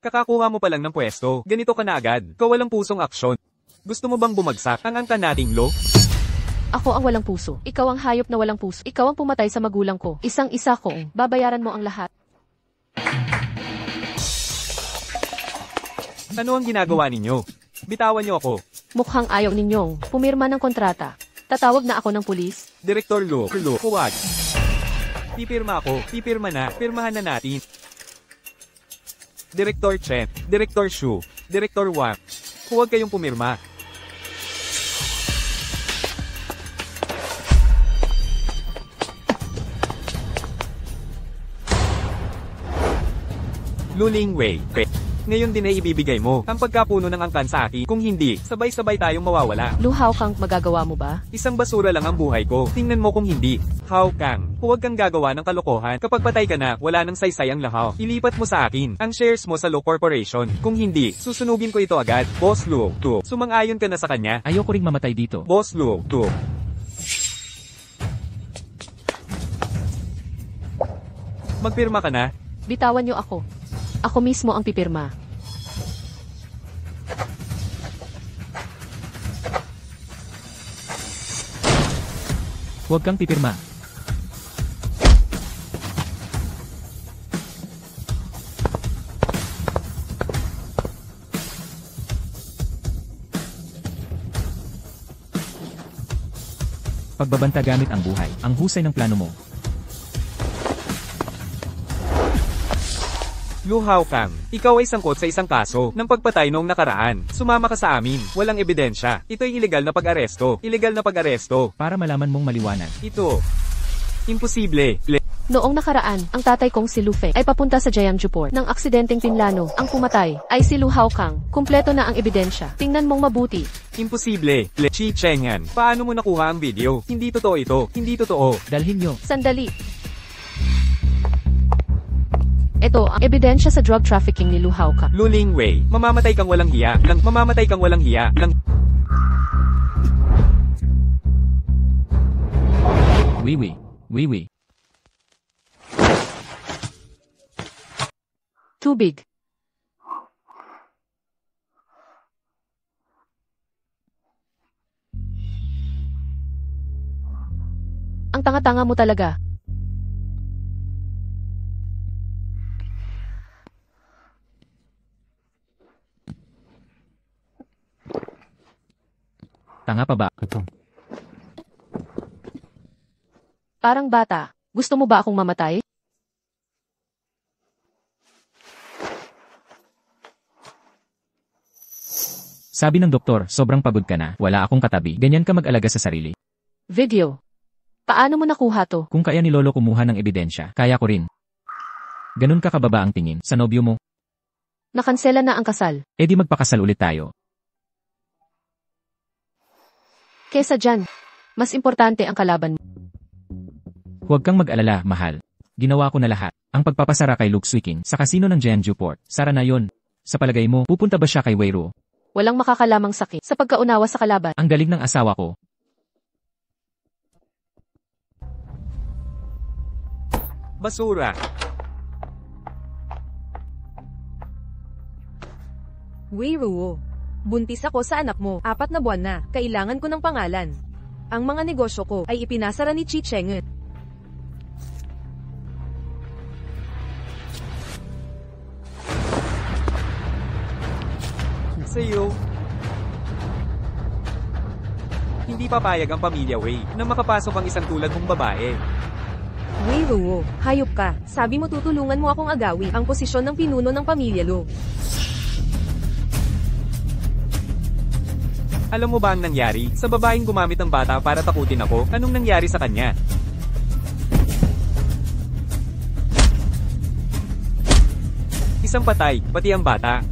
kakakuha mo pa lang ng pwesto. Ganito ka na agad. Kawalang pusong aksyon. Gusto mo bang bumagsak ang angka nating Lo? Ako ang walang puso. Ikaw ang hayop na walang puso. Ikaw ang pumatay sa magulang ko. Isang-isa kong babayaran mo ang lahat. Ano ang ginagawa ninyo? Bitawan niyo ako. Mukhang ayaw ninyong pumirma ng kontrata. Tatawag na ako ng pulis. Direktor Lu, huwag. Pipirma ako. Pipirma na. Pirmahan na natin. Direktor Chen, Direktor Shu, Direktor Wang. Huwag kayong pumirma. Lu Lingwei, ngayon din ay ibibigay mo ang pagkapuno ng angkan sa akin. Kung hindi, sabay-sabay tayong mawawala. Lu Hao Kang, magagawa mo ba? Isang basura lang ang buhay ko. Tingnan mo kung hindi. Hao Kang, huwag kang gagawa ng kalokohan. Kapag patay ka na, wala nang saysay ang lahaw. Ilipat mo sa akin ang shares mo sa Lo Corporation. Kung hindi, susunugin ko ito agad. Boss Lu, sumang-ayon ka na sa kanya. Ayoko ring mamatay dito. Boss Lu, magpirma ka na. Bitawan niyo ako. Ako mismo ang pipirma. Huwag kang pipirma. Pagbabanta gamit ang buhay, ang husay ng plano mo. Lu Hao Kang, ikaw ay sangkot sa isang kaso ng pagpatay noong nakaraan. Sumama ka sa amin. Walang ebidensya. Ito ay ilegal na pag-aresto. Ilegal na pag-aresto. Para malaman mong maliwanag. Ito. Imposible. Noong nakaraan, ang tatay kong si Lu Feng ay papunta sa Jiangsu Port. Nang aksidenteng pinlano, ang pumatay ay si Lu Hao Kang. Kumpleto na ang ebidensya. Tingnan mong mabuti. Imposible. Chi Chengan, paano mo nakuha ang video? Hindi totoo ito. Hindi totoo. Dalhin nyo. Sandali. Ito ang ebidensya sa drug trafficking ni Lu Hao Kang. Lu Lingwei, mamamatay kang walang hiya. Mamamatay kang walang hiya. Wiwi. Tubig. Ang tanga-tanga mo talaga. Tanga pa ba? Parang bata. Gusto mo ba akong mamatay? Sabi ng doktor, sobrang pagod ka na. Wala akong katabi. Ganyan ka mag-alaga sa sarili. Video. Paano mo nakuha to? Kung kaya ni Lolo kumuha ng ebidensya, kaya ko rin. Ganun ka kababa ang tingin sa nobyo mo. Nakansela na ang kasal. E di magpakasal ulit tayo. Kesa dyan, mas importante ang kalaban mo. Huwag kang mag-alala, mahal. Ginawa ko na lahat. Ang pagpapasara kay Luke Swiking sa kasino ng Jiangsu Port. Sara na yon. Sa palagay mo, pupunta ba siya kay Weiru? Walang makakalamang sakit sa pagkaunawa sa kalaban. Ang galing ng asawa ko. Basura. Weiru, buntis ako sa anak mo. 4 na buwan na. Kailangan ko ng pangalan. Ang mga negosyo ko ay ipinasara ni Chi Cheng. Sa'yo. Hindi papayag ang pamilya Wei na makapasok ang isang tulad mong babae. Wei Luo, hayop ka. Sabi mo tutulungan mo akong agawi ang posisyon ng pinuno ng pamilya Lu. Alam mo ba ang nangyari sa babaeng gumamit ng bata para takutin ako? Anong nangyari sa kanya? Isang patay, pati ang bata.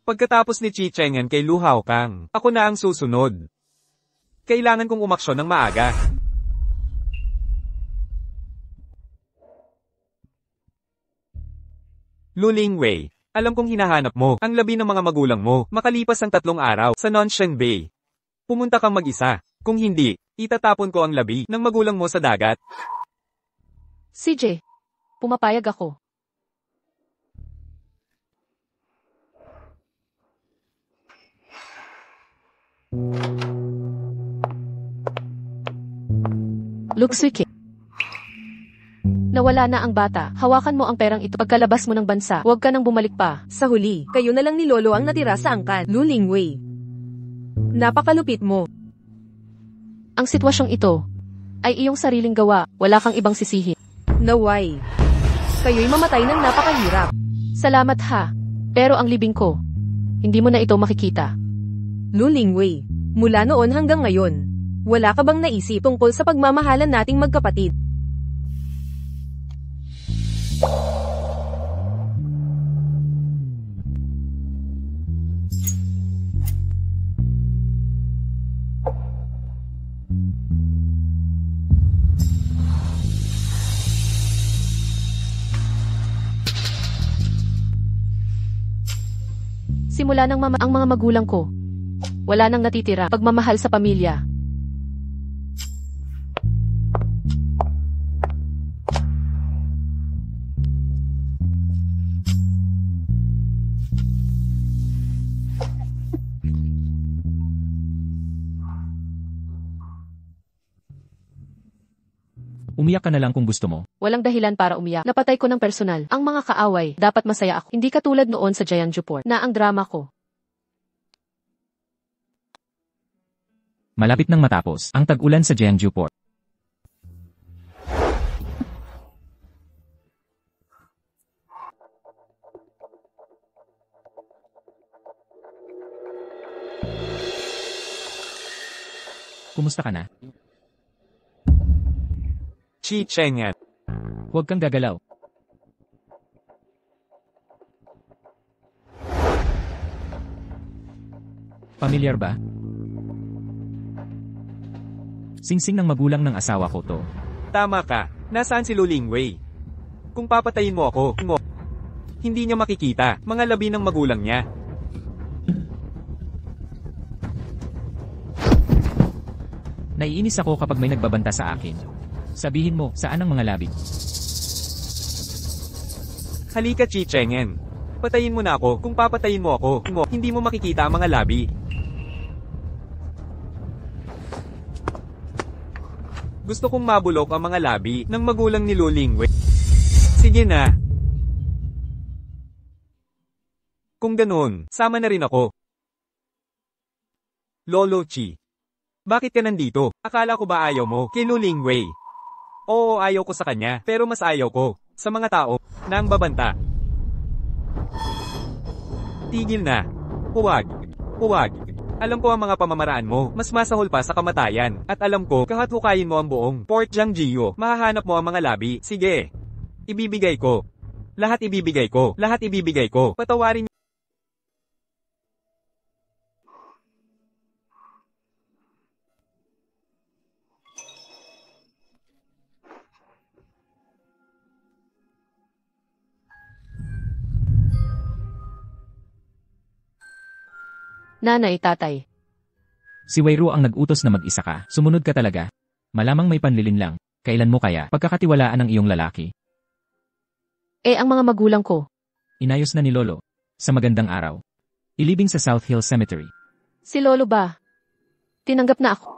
Pagkatapos ni Chi Chengen kay Lu Haokang, ako na ang susunod. Kailangan kong umaksyon ng maaga. Lu Lingwei, alam kong hinahanap mo ang labi ng mga magulang mo makalipas ang 3 araw sa Nonshen Bay. Pumunta kang mag-isa. Kung hindi, itatapon ko ang labi ng magulang mo sa dagat. CJ, pumapayag ako. Luxuike. Nawala na ang bata. Hawakan mo ang perang ito pagkalabas mo ng bansa. Huwag ka nang bumalik pa. Sa huli, kayo na lang ni Lolo ang natira sa angkan, Lu Lingwei. Napakalupit mo. Ang sitwasyong ito ay iyong sariling gawa. Wala kang ibang sisihin. Naway. Kayo'y mamatay ng napakahirap. Salamat ha. Pero ang libing ko, hindi mo na ito makikita. Lu Lingwei, mula noon hanggang ngayon, wala ka bang naisip tungkol sa pagmamahalan nating magkapatid? Simula ng ang mga magulang ko, wala nang natitira pagmamahal sa pamilya. Umiyak ka na lang kung gusto mo. Walang dahilan para umiyak. Napatay ko ng personal. Ang mga kaaway, dapat masaya ako. Hindi katulad noon sa Jiangjuport na ang drama ko. Malapit nang matapos ang tag-ulan sa Jiangjuport. Kumusta ka na? Chi Chengen. Huwag kang gagalaw. Pamilyar ba? Singsing ng magulang ng asawa ko to. Tama ka. Nasaan si Lu Lingwei? Kung papatayin mo ako, hindi niya makikita mga labi ng magulang niya. Naiinis ako kapag may nagbabanta sa akin. Sabihin mo, saan ang mga labi? Halika Chi Chengen. Patayin mo na ako. Kung papatayin mo ako, hindi mo makikita ang mga labi. Gusto kong mabulok ang mga labi ng magulang ni Lu Lingwei. Sige na. Kung ganun, sama na rin ako. Lolo Chi. Bakit ka nandito? Akala ko ba ayaw mo kay Lu Lingwei? Oo, ayaw ko sa kanya, pero mas ayaw ko sa mga tao na ang babanta. Tigil na. Huwag. Huwag. Alam ko ang mga pamamaraan mo, mas masahol pa sa kamatayan. At alam ko, kahit hukayin mo ang buong Port Jiangjiu, mahahanap mo ang mga labi. Sige. Ibibigay ko. Lahat ibibigay ko. Lahat ibibigay ko. Patawarin niyo. Nanay, tatay. Si Weiru ang nag-utos na mag-isa ka. Sumunod ka talaga. Malamang may panlilin lang. Kailan mo kaya pagkakatiwalaan ang iyong lalaki? Ang mga magulang ko. Inayos na ni Lolo. Sa magandang araw. Ilibing sa South Hill Cemetery. Si Lolo ba? Tinanggap na ako.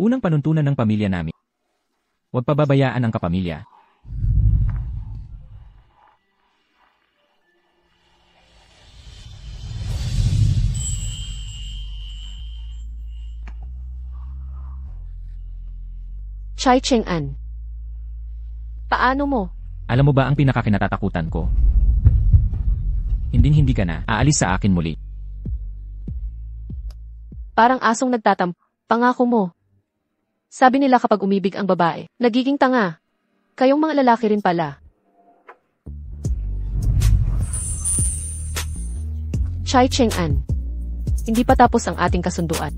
Unang panuntunan ng pamilya namin. Huwag pababayaan ang kapamilya. Chai Cheng-an. Paano mo? Alam mo ba ang pinakakinatatakutan ko? Hindi ka na aalis sa akin muli. Parang asong nagtatampo. Pangako mo. Sabi nila kapag umibig ang babae, nagiging tanga. Kayong mga lalaki rin pala. Chai Cheng-an. Hindi pa tapos ang ating kasunduan.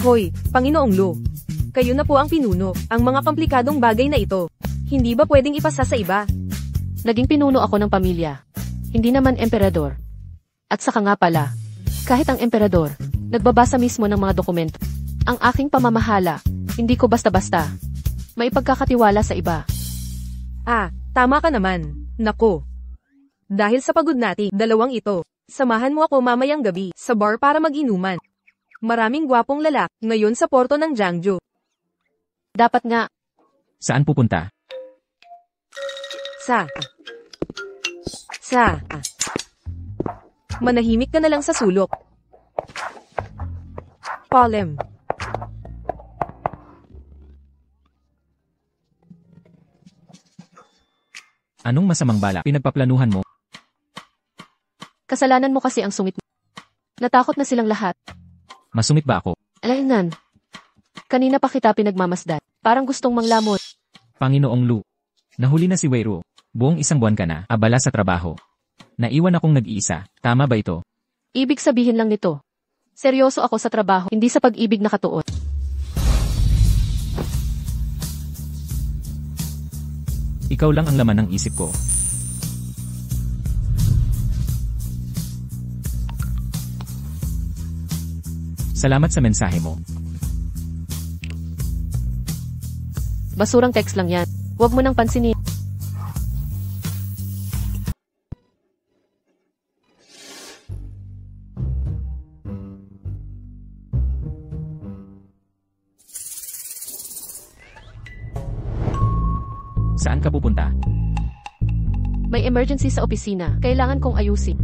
Hoy, Panginoong Lu. Kayo na po ang pinuno, ang mga komplikadong bagay na ito. Hindi ba pwedeng ipasa sa iba? Naging pinuno ako ng pamilya. Hindi naman emperador. At saka nga pala, kahit ang emperador, nagbabasa mismo ng mga dokumento. Ang aking pamamahala, hindi ko basta-basta. May pagkakatiwala sa iba. Tama ka naman. Nako. Dahil sa pagod nating dalawang ito, samahan mo ako mamayang gabi sa bar para mag-inuman. Maraming gwapong lalak ngayon sa porto ng Jiangsu. Dapat nga. Saan pupunta? Manahimik ka na lang sa sulok. Polem. Anong masamang bala pinagpaplanuhan mo? Kasalanan mo kasi ang sungit mo. Natakot na silang lahat. Masungit ba ako? Alainan. Kanina pa kita pinagmamasdan. Parang gustong manglamot. Panginoong Lu. Nahuli na si Weiru. Buong 1 buwan ka na, abala sa trabaho. Naiwan akong nag-iisa. Tama ba ito? Ibig sabihin lang nito. Seryoso ako sa trabaho, hindi sa pag-ibig nakatuon. Ikaw lang ang laman ng isip ko. Salamat sa mensahe mo. Basurang text lang yan. Huwag mo nang pansinin. Saan ka pupunta? May emergency sa opisina. Kailangan kong ayusin.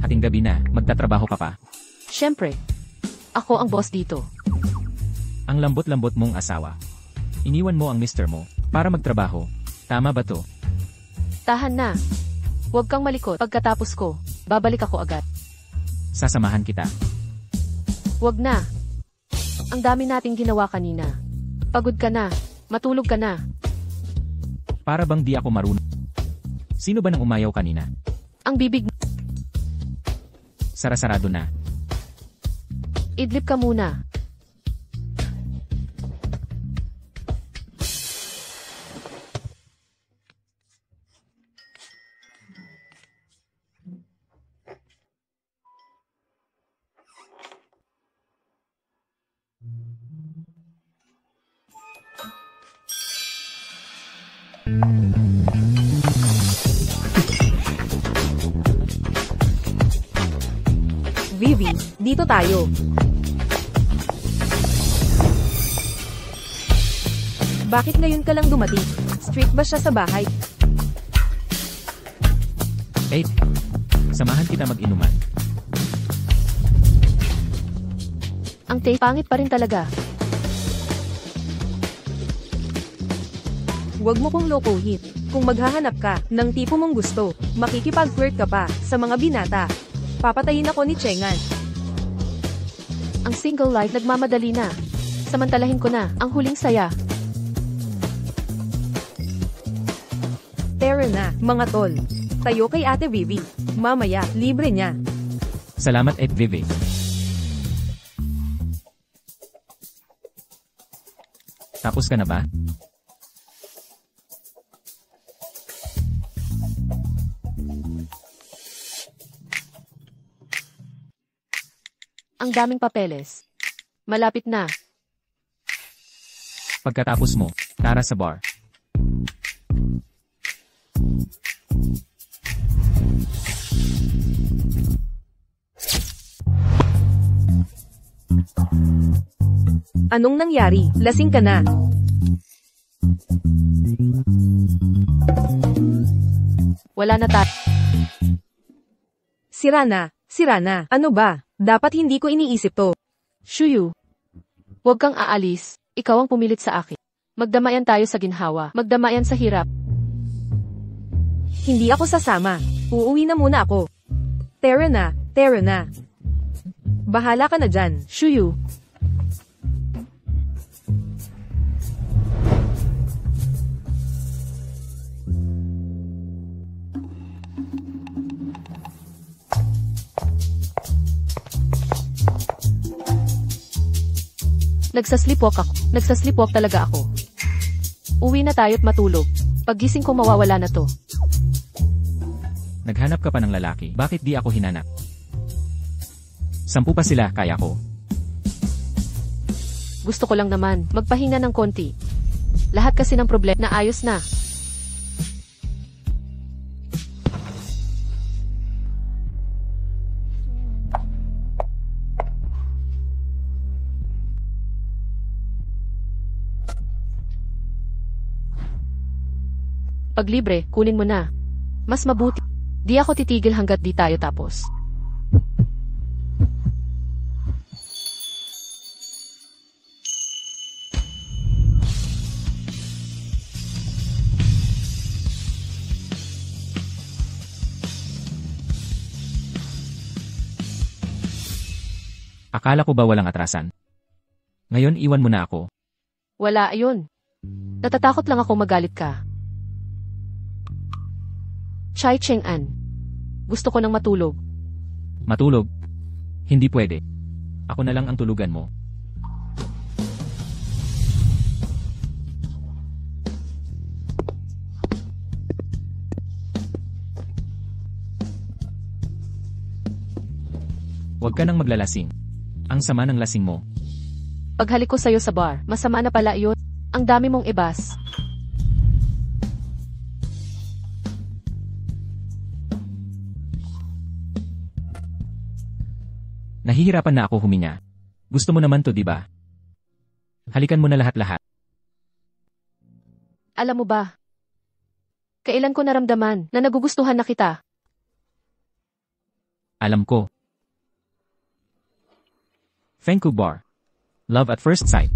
Hating gabi na, magtatrabaho ka pa. Siyempre. Ako ang boss dito. Ang lambot-lambot mong asawa. Iniwan mo ang mister mo para magtrabaho. Tama ba to? Tahan na. Huwag kang malikot. Pagkatapos ko, babalik ako agad. Sasamahan kita. Huwag na. Ang dami nating ginawa kanina. Pagod ka na. Matulog ka na. Para bang di ako marunong. Sino ba nang umayaw kanina? Ang bibig. Sarasarado na. Idlip ka muna. Vivi, dito tayo. Bakit ngayon ka lang dumating? Strict ba siya sa bahay? Samahan kita mag-inuman. Ang pangit pa rin talaga. Huwag mo kong lokohin. Kung maghahanap ka ng tipo mong gusto, makikipag-flirt ka pa sa mga binata. Papatayin ako ni Chengan. Ang single life nagmamadali na. Samantalahin ko na ang huling saya. Tara na, mga tol. Tayo kay Ate Vivi. Mamaya, libre niya. Salamat Vivi. Tapos ka na ba? Ang daming papeles. Malapit na. Pagkatapos mo, tara sa bar. Anong nangyari? Lasing ka na. Wala na tayo. Sira na. Ano ba? Dapat hindi ko iniisip to. Shuyu. Huwag kang aalis. Ikaw ang pumilit sa akin. Magdamayan tayo sa ginhawa. Magdamayan sa hirap. Hindi ako sasama. Uuwi na muna ako. Tara na. Bahala ka na dyan. Shuyu. Nagsasleepwalk talaga ako. Uwi na tayo't matulog. Paggising ko mawawala na to. Naghanap ka pa ng lalaki. Bakit di ako hinanap? 10 pa sila, kaya ko. Gusto ko lang naman magpahinga ng konti. Lahat kasi ng problema na ayos na. Pag libre, kunin mo na. Mas mabuti. Di ako titigil hanggat di tayo tapos. Akala ko ba walang atrasan? Ngayon iwan mo na ako. Wala, ayun. Natatakot lang ako magalit ka. Chai Cheng-an. Gusto ko nang matulog. Matulog? Hindi pwede. Ako na lang ang tulugan mo. Huwag ka nang maglalasing. Ang sama ng lasing mo. Paghalik ko sa'yo sa bar, masama na pala yun. Ang dami mong ibas. Nahihirapan na ako huminga. Gusto mo naman to, di ba? Halikan mo na lahat-lahat. Alam mo ba? Kailan ko naramdaman na nagugustuhan na kita? Alam ko. Fengku Bar. Love at first sight.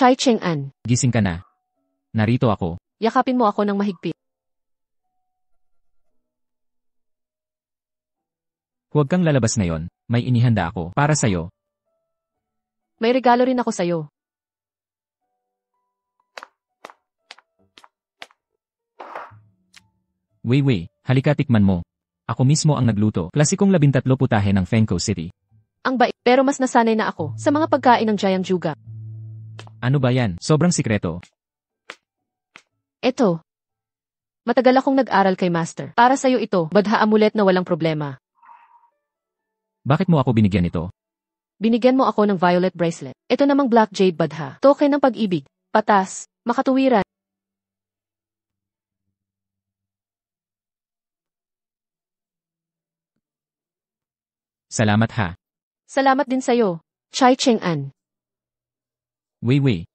Chai Cheng-an. Gising ka na. Narito ako. Yakapin mo ako ng mahigpit. Huwag kang lalabas ngayon. May inihanda ako para sa'yo. May regalo rin ako sa'yo. Wei, halika tikman mo. Ako mismo ang nagluto. Klasikong 13 putahe ng Fengkou City. Ang bait, pero mas nasanay na ako sa mga pagkain ng Jiangjuga. Ano ba yan? Sobrang sikreto. Eto. Matagal akong nag-aral kay Master. Para sa'yo ito, badha amulet na walang problema. Bakit mo ako binigyan ito? Binigyan mo ako ng violet bracelet. Ito namang black jade badha. Token ng pag-ibig. Patas. Makatuwiran. Salamat ha. Salamat din sa'yo. Chai Cheng-an. Wei.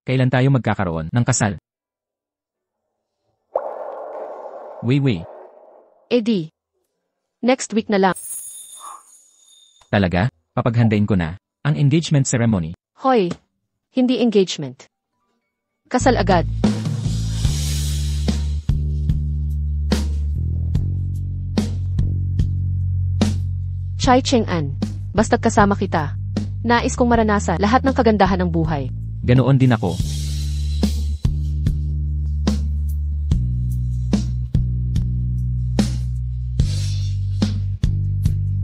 Kailan tayo magkakaroon ng kasal? Wei. Eddie. Next week na lang. Talaga? Papaghandain ko na ang engagement ceremony. Hoy. Hindi engagement. Kasal agad. Chai Cheng-an. Basta't kasama kita. Nais kong maranasan lahat ng kagandahan ng buhay. Ganoon din ako.